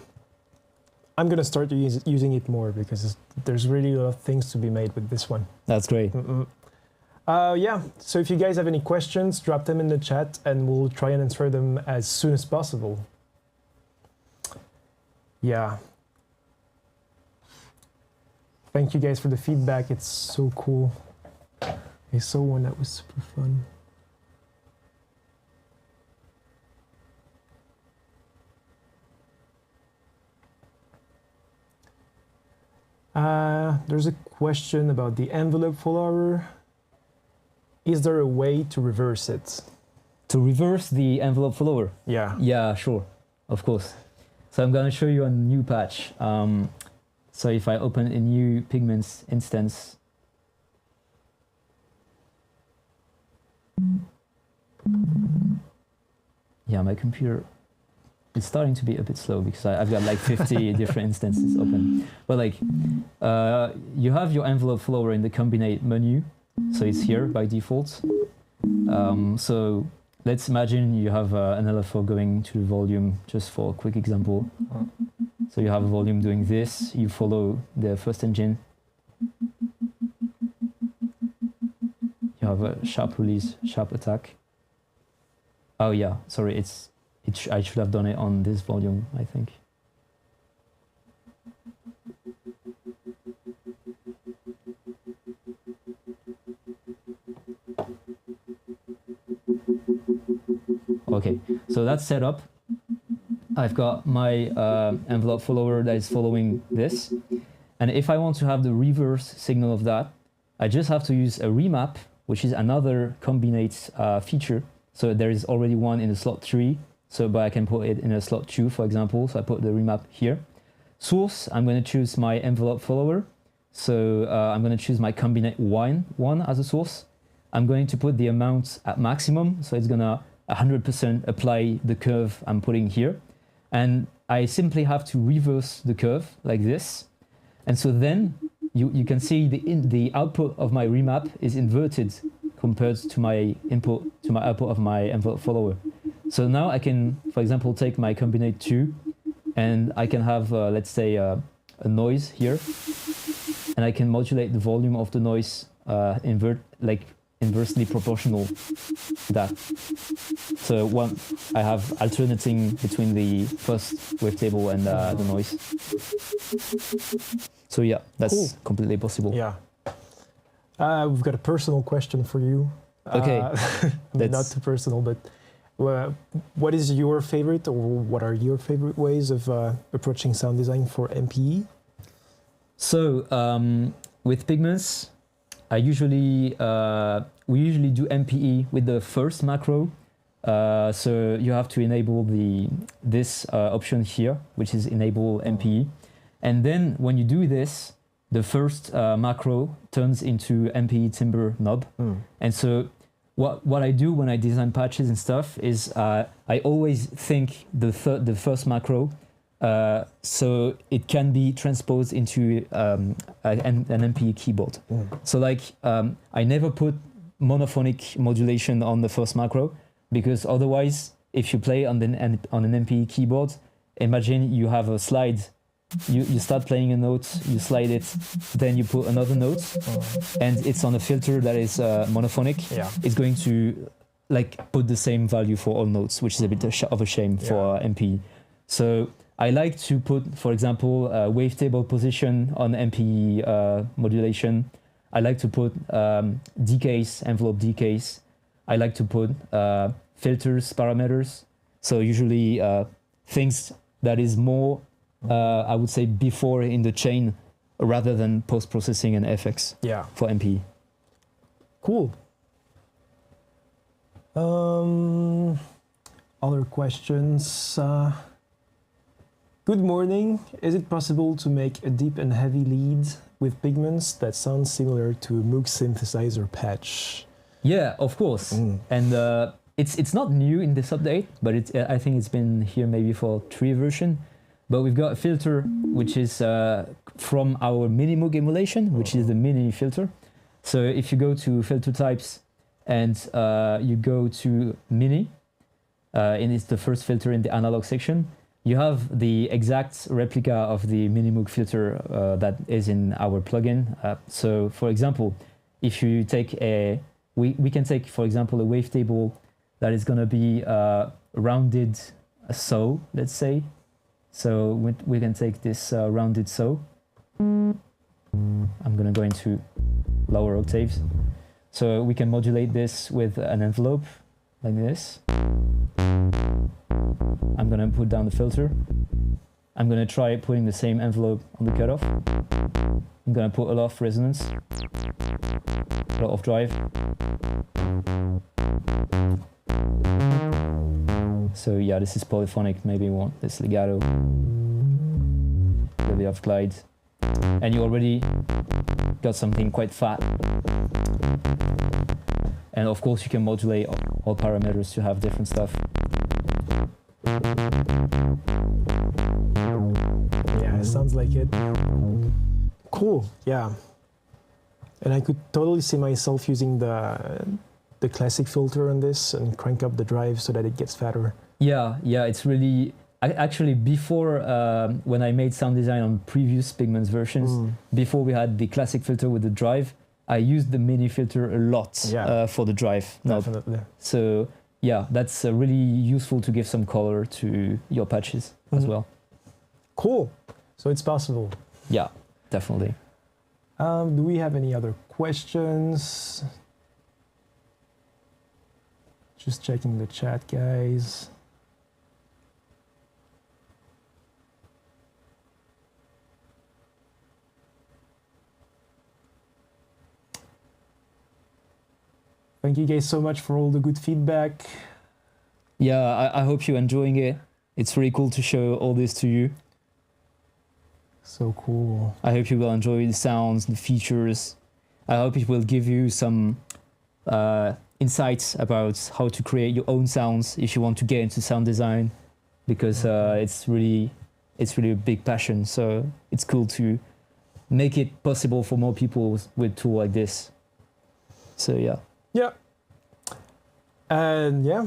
I'm going to start using it more because there's really a lot of things to be made with this one. That's great. Yeah, so if you guys have any questions, drop them in the chat and we'll try and answer them as soon as possible. Yeah. Thank you guys for the feedback. It's so cool. I saw one that was super fun. There's a question about the envelope follower. Is there a way to reverse it? To reverse the envelope follower? Yeah. Yeah, sure. Of course. So I'm going to show you a new patch. So if I open a new Pigments instance, yeah, my computer is starting to be a bit slow because I've got like 50 different instances open. But like, you have your envelope follower in the combinate menu. So it's here by default. So let's imagine you have an LFO going to the volume, just for a quick example. So you have a volume doing this, you follow the first engine. You you have a sharp release, sharp attack. Oh yeah, sorry, I should have done it on this volume, I think. Okay, so that's set up. I've got my envelope follower that is following this. And if I want to have the reverse signal of that, I just have to use a remap, which is another combinate feature. So there is already one in the slot 3, but I can put it in a slot 2, for example. So I put the remap here. Source, I'm going to choose my envelope follower. So I'm going to choose my combinate 1 as a source. I'm going to put the amount at maximum. So it's going to 100% apply the curve I'm putting here. And I simply have to reverse the curve like this. And so then you can see the output of my remap is inverted compared to my output of my envelope follower. So now I can, for example, take my combinate 2 and I can have, let's say, a noise here. And I can modulate the volume of the noise inversely proportional to that. So I have alternating between the first wavetable and the noise. So yeah, that's cool. Completely possible. Yeah. We've got a personal question for you. Okay. Not too personal, but what is your favorite, or what are your favorite ways of approaching sound design for MPE? So with Pigments, we usually do MPE with the first macro. So you have to enable this option here, which is enable MPE. And then when you do this, the first macro turns into MPE timbre knob. And so what I do when I design patches and stuff is I always think the first macro so it can be transposed into an MPE keyboard. So like I never put monophonic modulation on the first macro, because otherwise if you play on an MPE keyboard, imagine you have a slide. You start playing a note, you slide it, then you put another note, and it's on a filter that is monophonic. Yeah. It's going to like put the same value for all notes, which is a bit of a shame for MPE. So I like to put, for example, wavetable position on MPE modulation. I like to put decays, envelope decays. I like to put filters, parameters. So usually things that is more I would say before in the chain rather than post-processing and FX for MPE. Cool. Other questions? Good morning. Is it possible to make a deep and heavy lead with Pigments that sounds similar to a Moog synthesizer patch? Yeah, of course. And it's not new in this update, but I think it's been here maybe for 3 version. But we've got a filter which is from our Mini Moog emulation, which is the mini filter. So if you go to filter types and you go to mini, and it's the first filter in the analog section, you have the exact replica of the Mini Moog filter that is in our plugin. So for example, if you take we can take, for example, a wavetable that is going to be rounded so, let's say. So we can take this rounded so. I'm going to go into lower octaves. So we can modulate this with an envelope like this. I'm going to put down the filter. I'm going to try putting the same envelope on the cutoff. I'm going to put a lot of resonance, a lot of drive. So yeah, this is polyphonic. Maybe we want this legato, a bit of glide, and you already got something quite fat. And of course, you can modulate all parameters to have different stuff. Yeah, it sounds like it. Cool. Yeah, and I could totally see myself using the classic filter on this and crank up the drive so that it gets fatter. Yeah, it's really... Actually, before, when I made sound design on previous Pigments versions, before we had the classic filter with the drive, I use the mini filter a lot for the drive. Definitely. So yeah, that's really useful to give some color to your patches as well. Cool. So it's possible. Yeah, definitely. Do we have any other questions? Just checking the chat, guys. Thank you guys so much for all the good feedback. Yeah, I hope you're enjoying it. It's really cool to show all this to you. So cool. I hope you will enjoy the sounds, the features. I hope it will give you some insights about how to create your own sounds if you want to get into sound design, because it's really a big passion. So it's cool to make it possible for more people with tool like this. So yeah. Yeah. And yeah,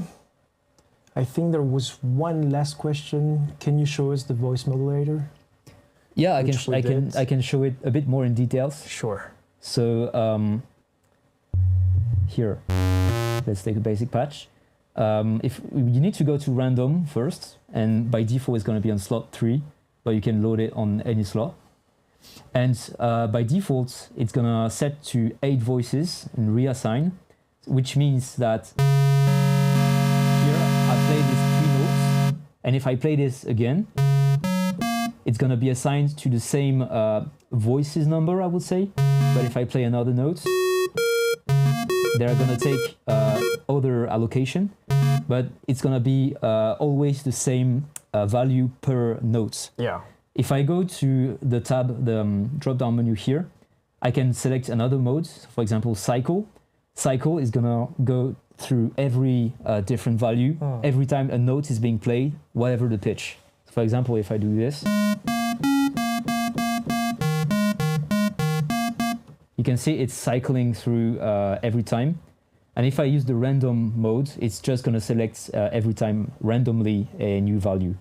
I think there was one last question. Can you show us the voice modulator? Yeah, I can show it a bit more in details. Sure. So here, let's take a basic patch. If you need to go to random first, and by default it's going to be on slot 3, but you can load it on any slot. And by default, it's going to set to 8 voices and reassign, which means that here I play these 3 notes, and if I play this again, it's going to be assigned to the same voices number, I would say. But if I play another note, they're going to take other allocation, but it's going to be always the same value per note. Yeah. If I go to the tab, the drop-down menu here, I can select another mode. For example, cycle. Cycle is going to go through every different value every time a note is being played, whatever the pitch. For example, if I do this, you can see it's cycling through every time. And if I use the random mode, it's just going to select every time randomly a new value.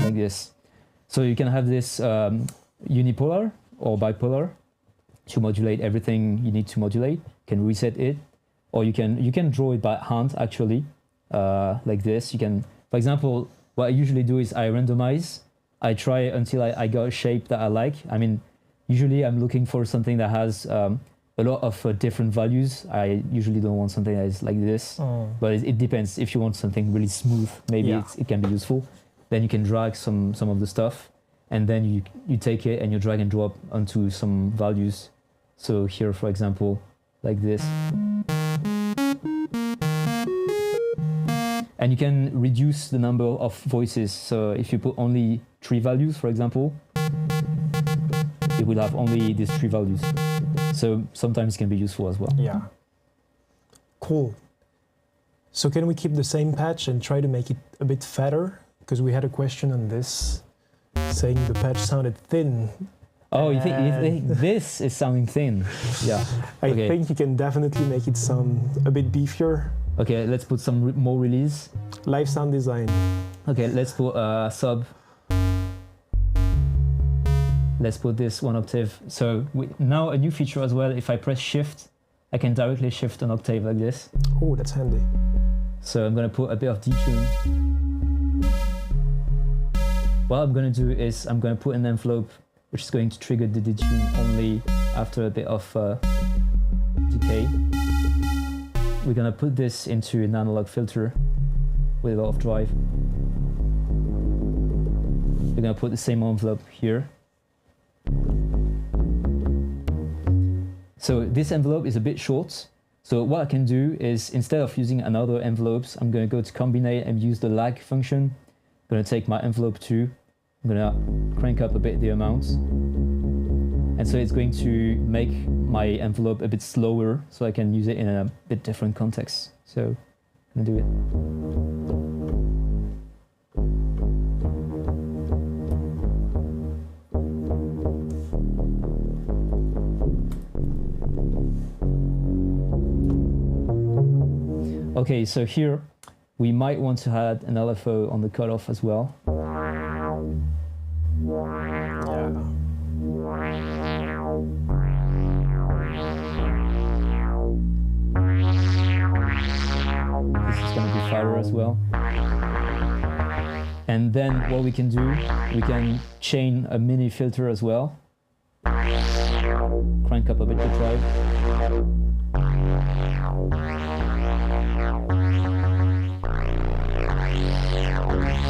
Like this. So you can have this unipolar or bipolar to modulate everything you need to modulate. You can reset it, or you can draw it by hand actually, like this. You can, for example, what I usually do is I randomize. I try until I got a shape that I like. I mean, usually I'm looking for something that has a lot of different values. I usually don't want something that is like this, but it depends. If you want something really smooth, maybe it can be useful. Then you can drag some of the stuff, and then you take it and you drag and drop onto some values. So here, for example, like this. And you can reduce the number of voices. So if you put only 3 values, for example, it will have only these 3 values. So sometimes it can be useful as well. Yeah. Cool. So can we keep the same patch and try to make it a bit fatter? Because we had a question on this, saying the patch sounded thin. Oh, you think this is sounding thin? Yeah. I think you can definitely make it sound a bit beefier. Okay, let's put some more release. Live sound design. Okay, let's put sub. Let's put this 1 octave. So now a new feature as well. If I press shift, I can directly shift an octave like this. Oh, that's handy. So I'm going to put a bit of detune. What I'm going to do is I'm going to put an envelope which is going to trigger the detune only after a bit of decay. We're going to put this into an analog filter with a lot of drive. We're going to put the same envelope here. So this envelope is a bit short. So what I can do is, instead of using another envelopes, I'm going to go to combinate and use the lag function. I'm going to take my envelope 2. I'm going to crank up a bit the amount. And so it's going to make my envelope a bit slower so I can use it in a bit different context. So I'm going to do it. Okay, so here we might want to add an LFO on the cutoff as well. Yeah. This is going to be fatter as well. And then what we can do, we can chain a mini filter as well. Crank up a bit the drive.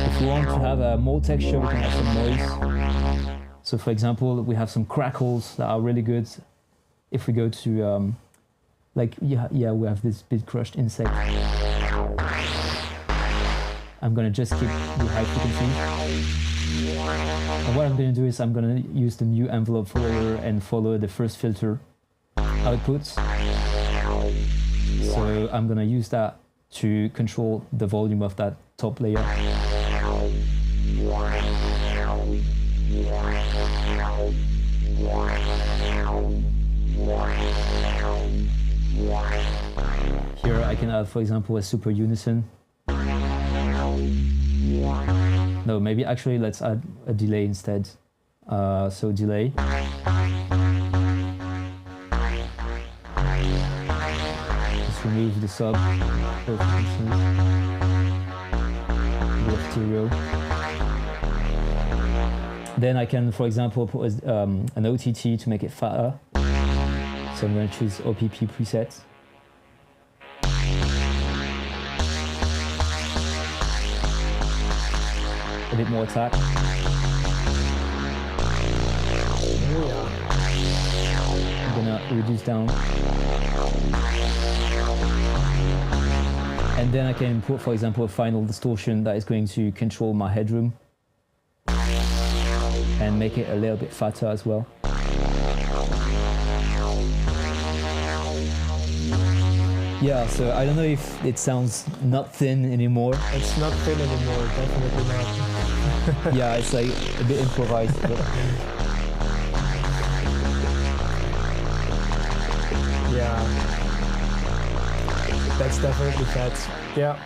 If we want to have more texture, we can have some noise. So for example, we have some crackles that are really good. If we go to, like, yeah, we have this bit crushed insect. I'm gonna just keep the high frequency. And what I'm gonna do is I'm gonna use the new envelope follower and follow the first filter outputs. So I'm gonna use that to control the volume of that top layer. Here I can add, for example, a super unison. No, maybe actually let's add a delay instead. So delay. Just remove the sub. Stereo. Then I can, for example, put an OTT to make it fatter. So I'm going to choose OPP preset. A bit more attack. I'm gonna reduce down. And then I can put, for example, a final distortion that is going to control my headroom and make it a little bit fatter as well. Yeah, so I don't know if it sounds not thin anymore. It's not thin anymore, definitely not. Yeah, it's like a bit improvised. But... yeah, that's definitely fat. Yeah.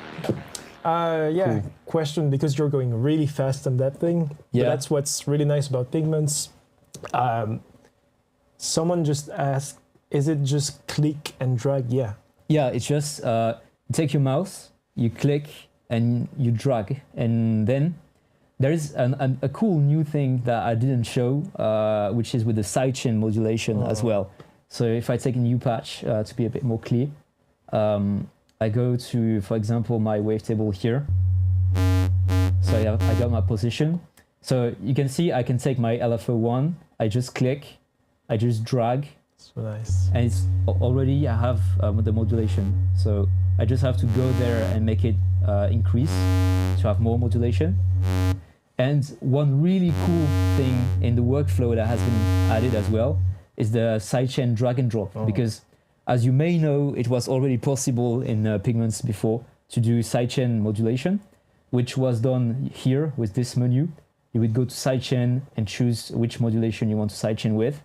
Yeah, cool. Question, because you're going really fast on that thing. Yeah. But that's what's really nice about Pigments. Someone just asked, is it just click and drag? Yeah. Yeah, it's just take your mouse, you click and you drag, and then there is a cool new thing that I didn't show, which is with the sidechain modulation as well. So if I take a new patch to be a bit more clear, I go to, for example, my wavetable here. So I got my position. So you can see I can take my LFO1, I just click, I just drag. So nice. And it's already, I have the modulation. So I just have to go there and make it increase to have more modulation. And one really cool thing in the workflow that has been added as well is the sidechain drag and drop. Because as you may know, it was already possible in Pigments before to do sidechain modulation, which was done here with this menu. You would go to sidechain and choose which modulation you want to sidechain with.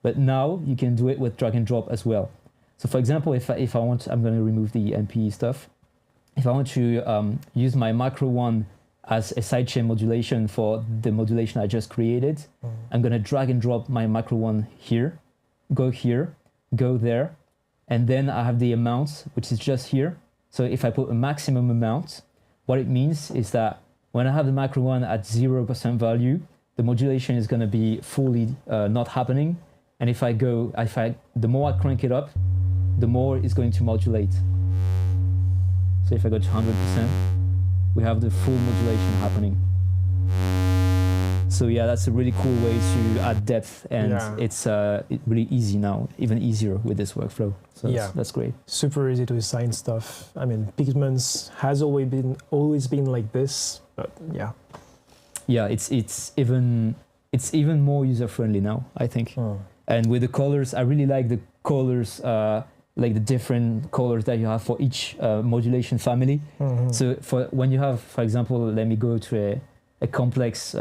But now you can do it with drag and drop as well. So for example, if I want, I'm going to remove the MPE stuff. If I want to use my macro one as a sidechain modulation for the modulation I just created, I'm going to drag and drop my macro one here, go there, and then I have the amount, which is just here. So if I put a maximum amount, what it means is that when I have the macro one at 0% value, the modulation is going to be fully not happening. And the more I crank it up, the more it's going to modulate. So if I go to 100%, we have the full modulation happening. So yeah, that's a really cool way to add depth, and it's really easy now, even easier with this workflow. So that's great. Super easy to assign stuff. I mean, Pigments has always been like this, but yeah. Yeah, it's even more user friendly now, I think. And with the colors, I really like the colors, like the different colors that you have for each modulation family. So for when you have, for example, let me go to a complex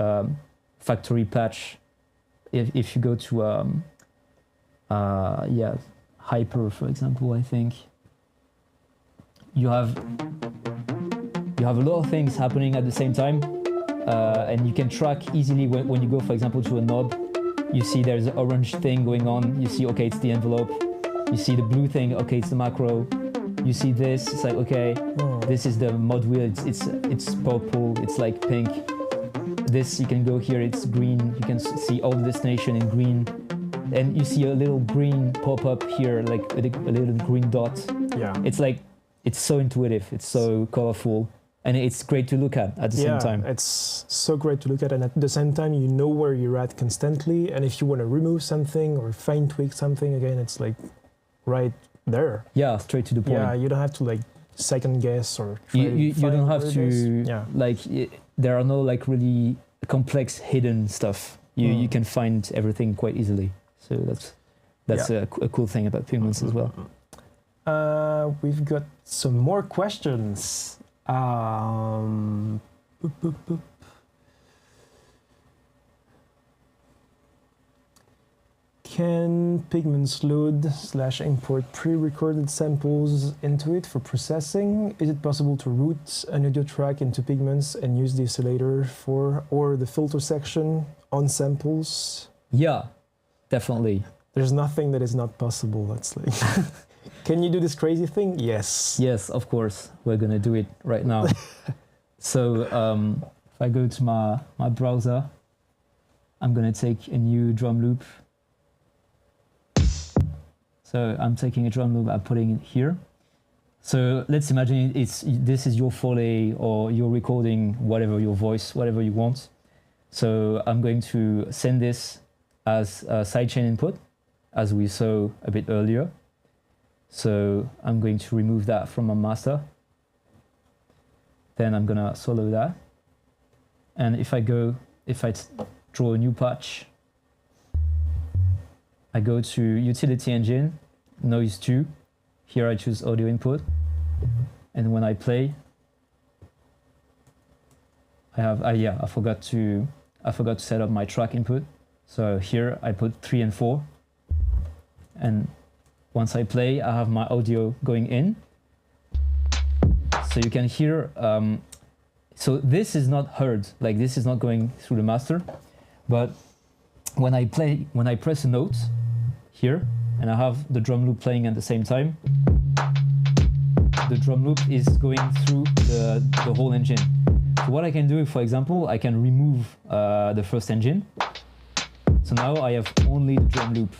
factory patch. If you go to hyper, for example, I think you have a lot of things happening at the same time, and you can track easily when you go, for example, to a knob. You see there's an orange thing going on. You see, okay, it's the envelope. You see the blue thing, okay, it's the macro. You see this, it's like, okay, this is the mod wheel. It's purple. It's like pink. This, you can go here, it's green. You can see all the destination in green. And you see a little green pop up here, like a little green dot. Yeah. It's like, it's so intuitive. It's so colorful. And it's great to look at the same time. It's so great to look at, and at the same time, you know where you're at constantly. And if you want to remove something or fine tweak something, again, it's like right there. Yeah, straight to the point. Yeah, you don't have to like second guess or try you to find don't have where it to is. Yeah. like there are no like really complex hidden stuff. You can find everything quite easily. So that's a cool thing about Pigments as well. We've got some more questions. Boop, boop, boop. Can Pigments load/import pre-recorded samples into it for processing? Is it possible to route an audio track into Pigments and use the oscillator or the filter section on samples? Yeah, definitely. There's nothing that is not possible. That's like, can you do this crazy thing? Yes. Yes, of course. We're gonna do it right now. So if I go to my browser, I'm gonna take a new drum loop. So I'm taking a drum loop, I'm putting it here. So let's imagine this is your Foley or you're recording whatever, your voice, whatever you want. So I'm going to send this as a sidechain input, as we saw a bit earlier. So I'm going to remove that from my master. Then I'm gonna solo that. And if I draw a new patch, I go to Utility Engine, Noise 2. Here I choose Audio Input. And when I play, I forgot to set up my track input. So here I put 3 and 4. And once I play, I have my audio going in. So you can hear, so this is not heard, like this is not going through the master, but when I press a note here, and I have the drum loop playing at the same time, the drum loop is going through the whole engine. So what I can do, for example, I can remove the first engine. So now I have only the drum loop.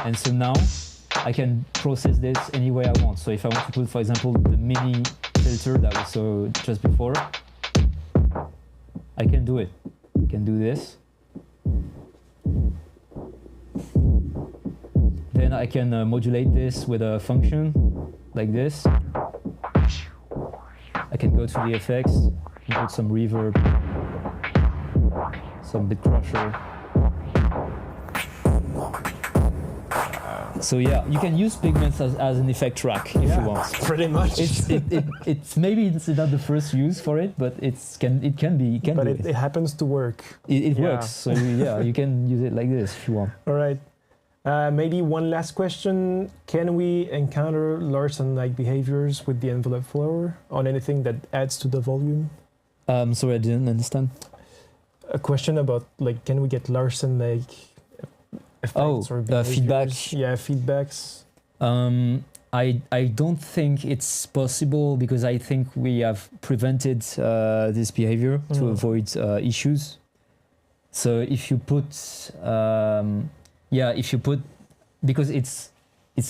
And so now I can process this any way I want. So if I want to put, for example, the mini filter that we saw just before, I can do it. I can do this. Then I can modulate this with a function like this. I can go to the effects and put some reverb, some bit crusher. So yeah, you can use Pigments as an effect track if you want. Pretty much. It's maybe it's not the first use for it, but it can be. But it happens to work. It works. So yeah, you can use it like this if you want. All right. Maybe one last question. Can we encounter Larsen-like behaviors with the envelope follower on anything that adds to the volume? Sorry, I didn't understand. A question about like, can we get Larsen-like effects or behaviors? Feedback. Yeah, feedbacks. I don't think it's possible because I think we have prevented this behavior to avoid issues. So if you put because it's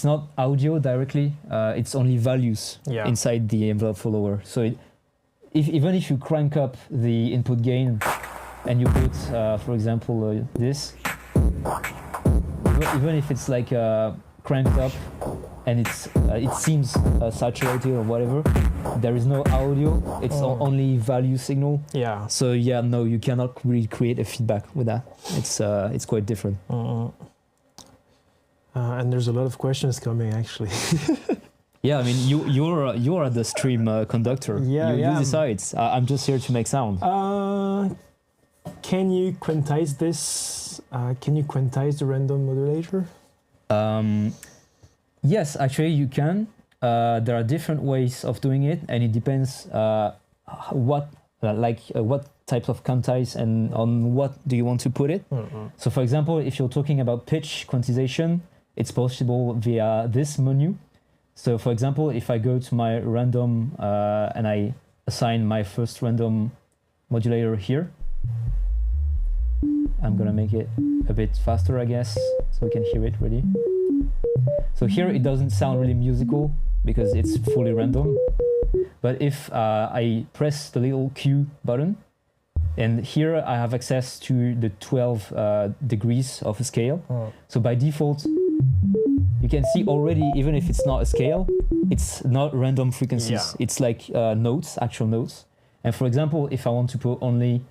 not audio directly, it's only values inside the envelope follower. So even if you crank up the input gain and you put, for example, this, even if it's like cranked up and it seems saturated or whatever, there is no audio. It's only value signal. Yeah. So yeah, no, you cannot really create a feedback with that. It's quite different. And there's a lot of questions coming actually. Yeah, I mean you're the stream conductor. Yeah, you decide. I'm just here to make sound. Can you quantize this? Can you quantize the random modulator? Yes, actually you can. There are different ways of doing it, and it depends what types of quantize and on what do you want to put it. So for example, if you're talking about pitch quantization, it's possible via this menu. So for example, if I go to my random and I assign my first random modulator here, I'm gonna make it a bit faster, I guess, so we can hear it really. So here it doesn't sound really musical because it's fully random. But if I press the little Q button, and here I have access to the 12 degrees of a scale. So by default, you can see already, even if it's not a scale, it's not random frequencies. Yeah. It's like notes, actual notes. And for example, if I want to put only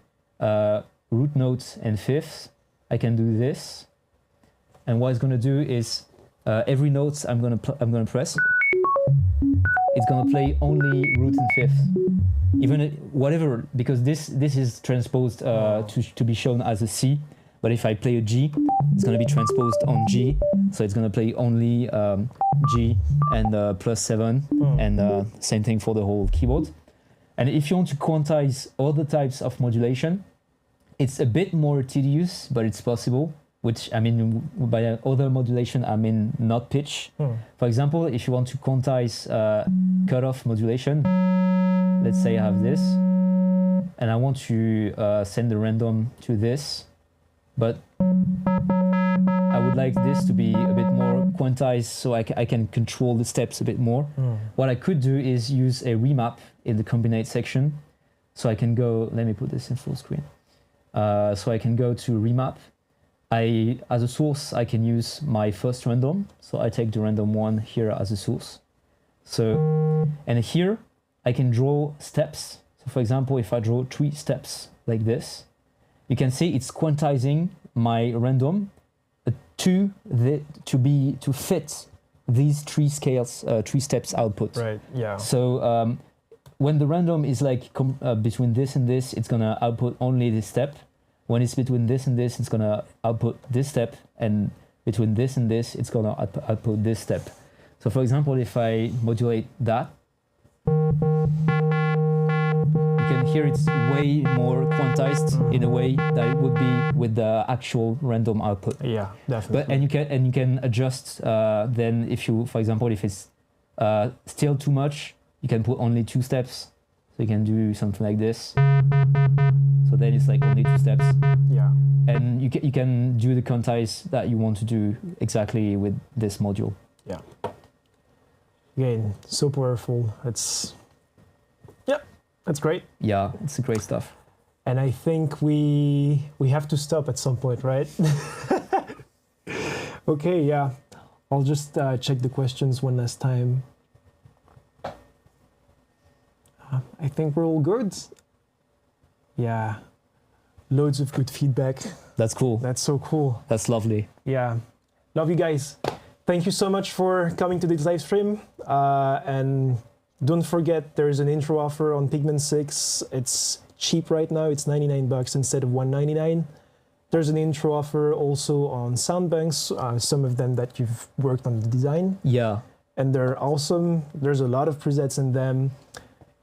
root notes and fifths, I can do this. And what it's going to do is every note I'm going to press, it's going to play only root and fifth, even whatever, because this is transposed to be shown as a C. But if I play a G, it's going to be transposed on G, so it's going to play only G and +7, and same thing for the whole keyboard. And if you want to quantize other types of modulation, it's a bit more tedious, but it's possible. Which, I mean, by other modulation, I mean not pitch. For example, if you want to quantize cutoff modulation, let's say I have this, and I want to send the random to this, but I would like this to be a bit more quantized so I can control the steps a bit more. What I could do is use a remap in the combinate section. So I can go, let me put this in full screen. So I can go to remap. As a source, I can use my first random. So I take the random one here as a source. So, and here I can draw steps. So for example, if I draw 3 steps like this, you can see it's quantizing my random to fit these 3 scales, 3 steps output. Right, yeah. So when the random is like between this and this, it's gonna output only this step. When it's between this and this, it's gonna output this step, and between this and this, it's gonna output this step. So for example, if I modulate that, you can hear it's way more quantized in a way that it would be with the actual random output. Yeah, definitely. But and you can adjust then if you, for example, if it's still too much, you can put only 2 steps. So you can do something like this. So then it's like only 2 steps. Yeah. And you can do the quantize that you want to do exactly with this module. Yeah. Again, so powerful. It's, yeah, that's great. Yeah, it's great stuff. And I think we have to stop at some point, right? Okay, yeah. I'll just check the questions one last time. I think we're all good. Yeah. Loads of good feedback. That's cool. That's so cool. That's lovely. Yeah. Love you guys. Thank you so much for coming to this live stream. And don't forget, there's an intro offer on Pigments 6. It's cheap right now. It's $99 instead of $199. There's an intro offer also on sound banks, some of them that you've worked on the design. Yeah. And they're awesome. There's a lot of presets in them.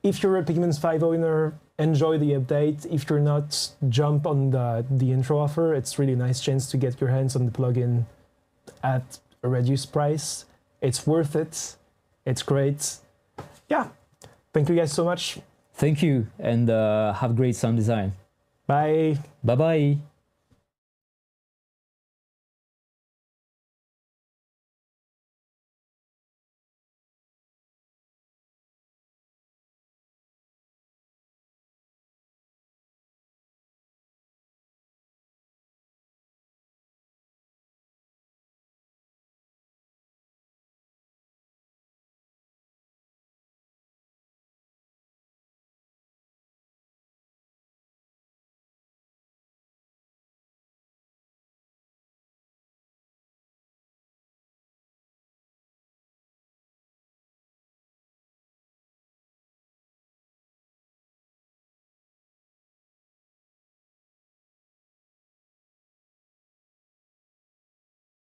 If you're a Pigments 5 owner, enjoy the update. If you're not, jump on the intro offer. It's really a nice chance to get your hands on the plugin at a reduced price. It's worth it. It's great. Yeah. Thank you guys so much. Thank you, and have great sound design. Bye. Bye-bye.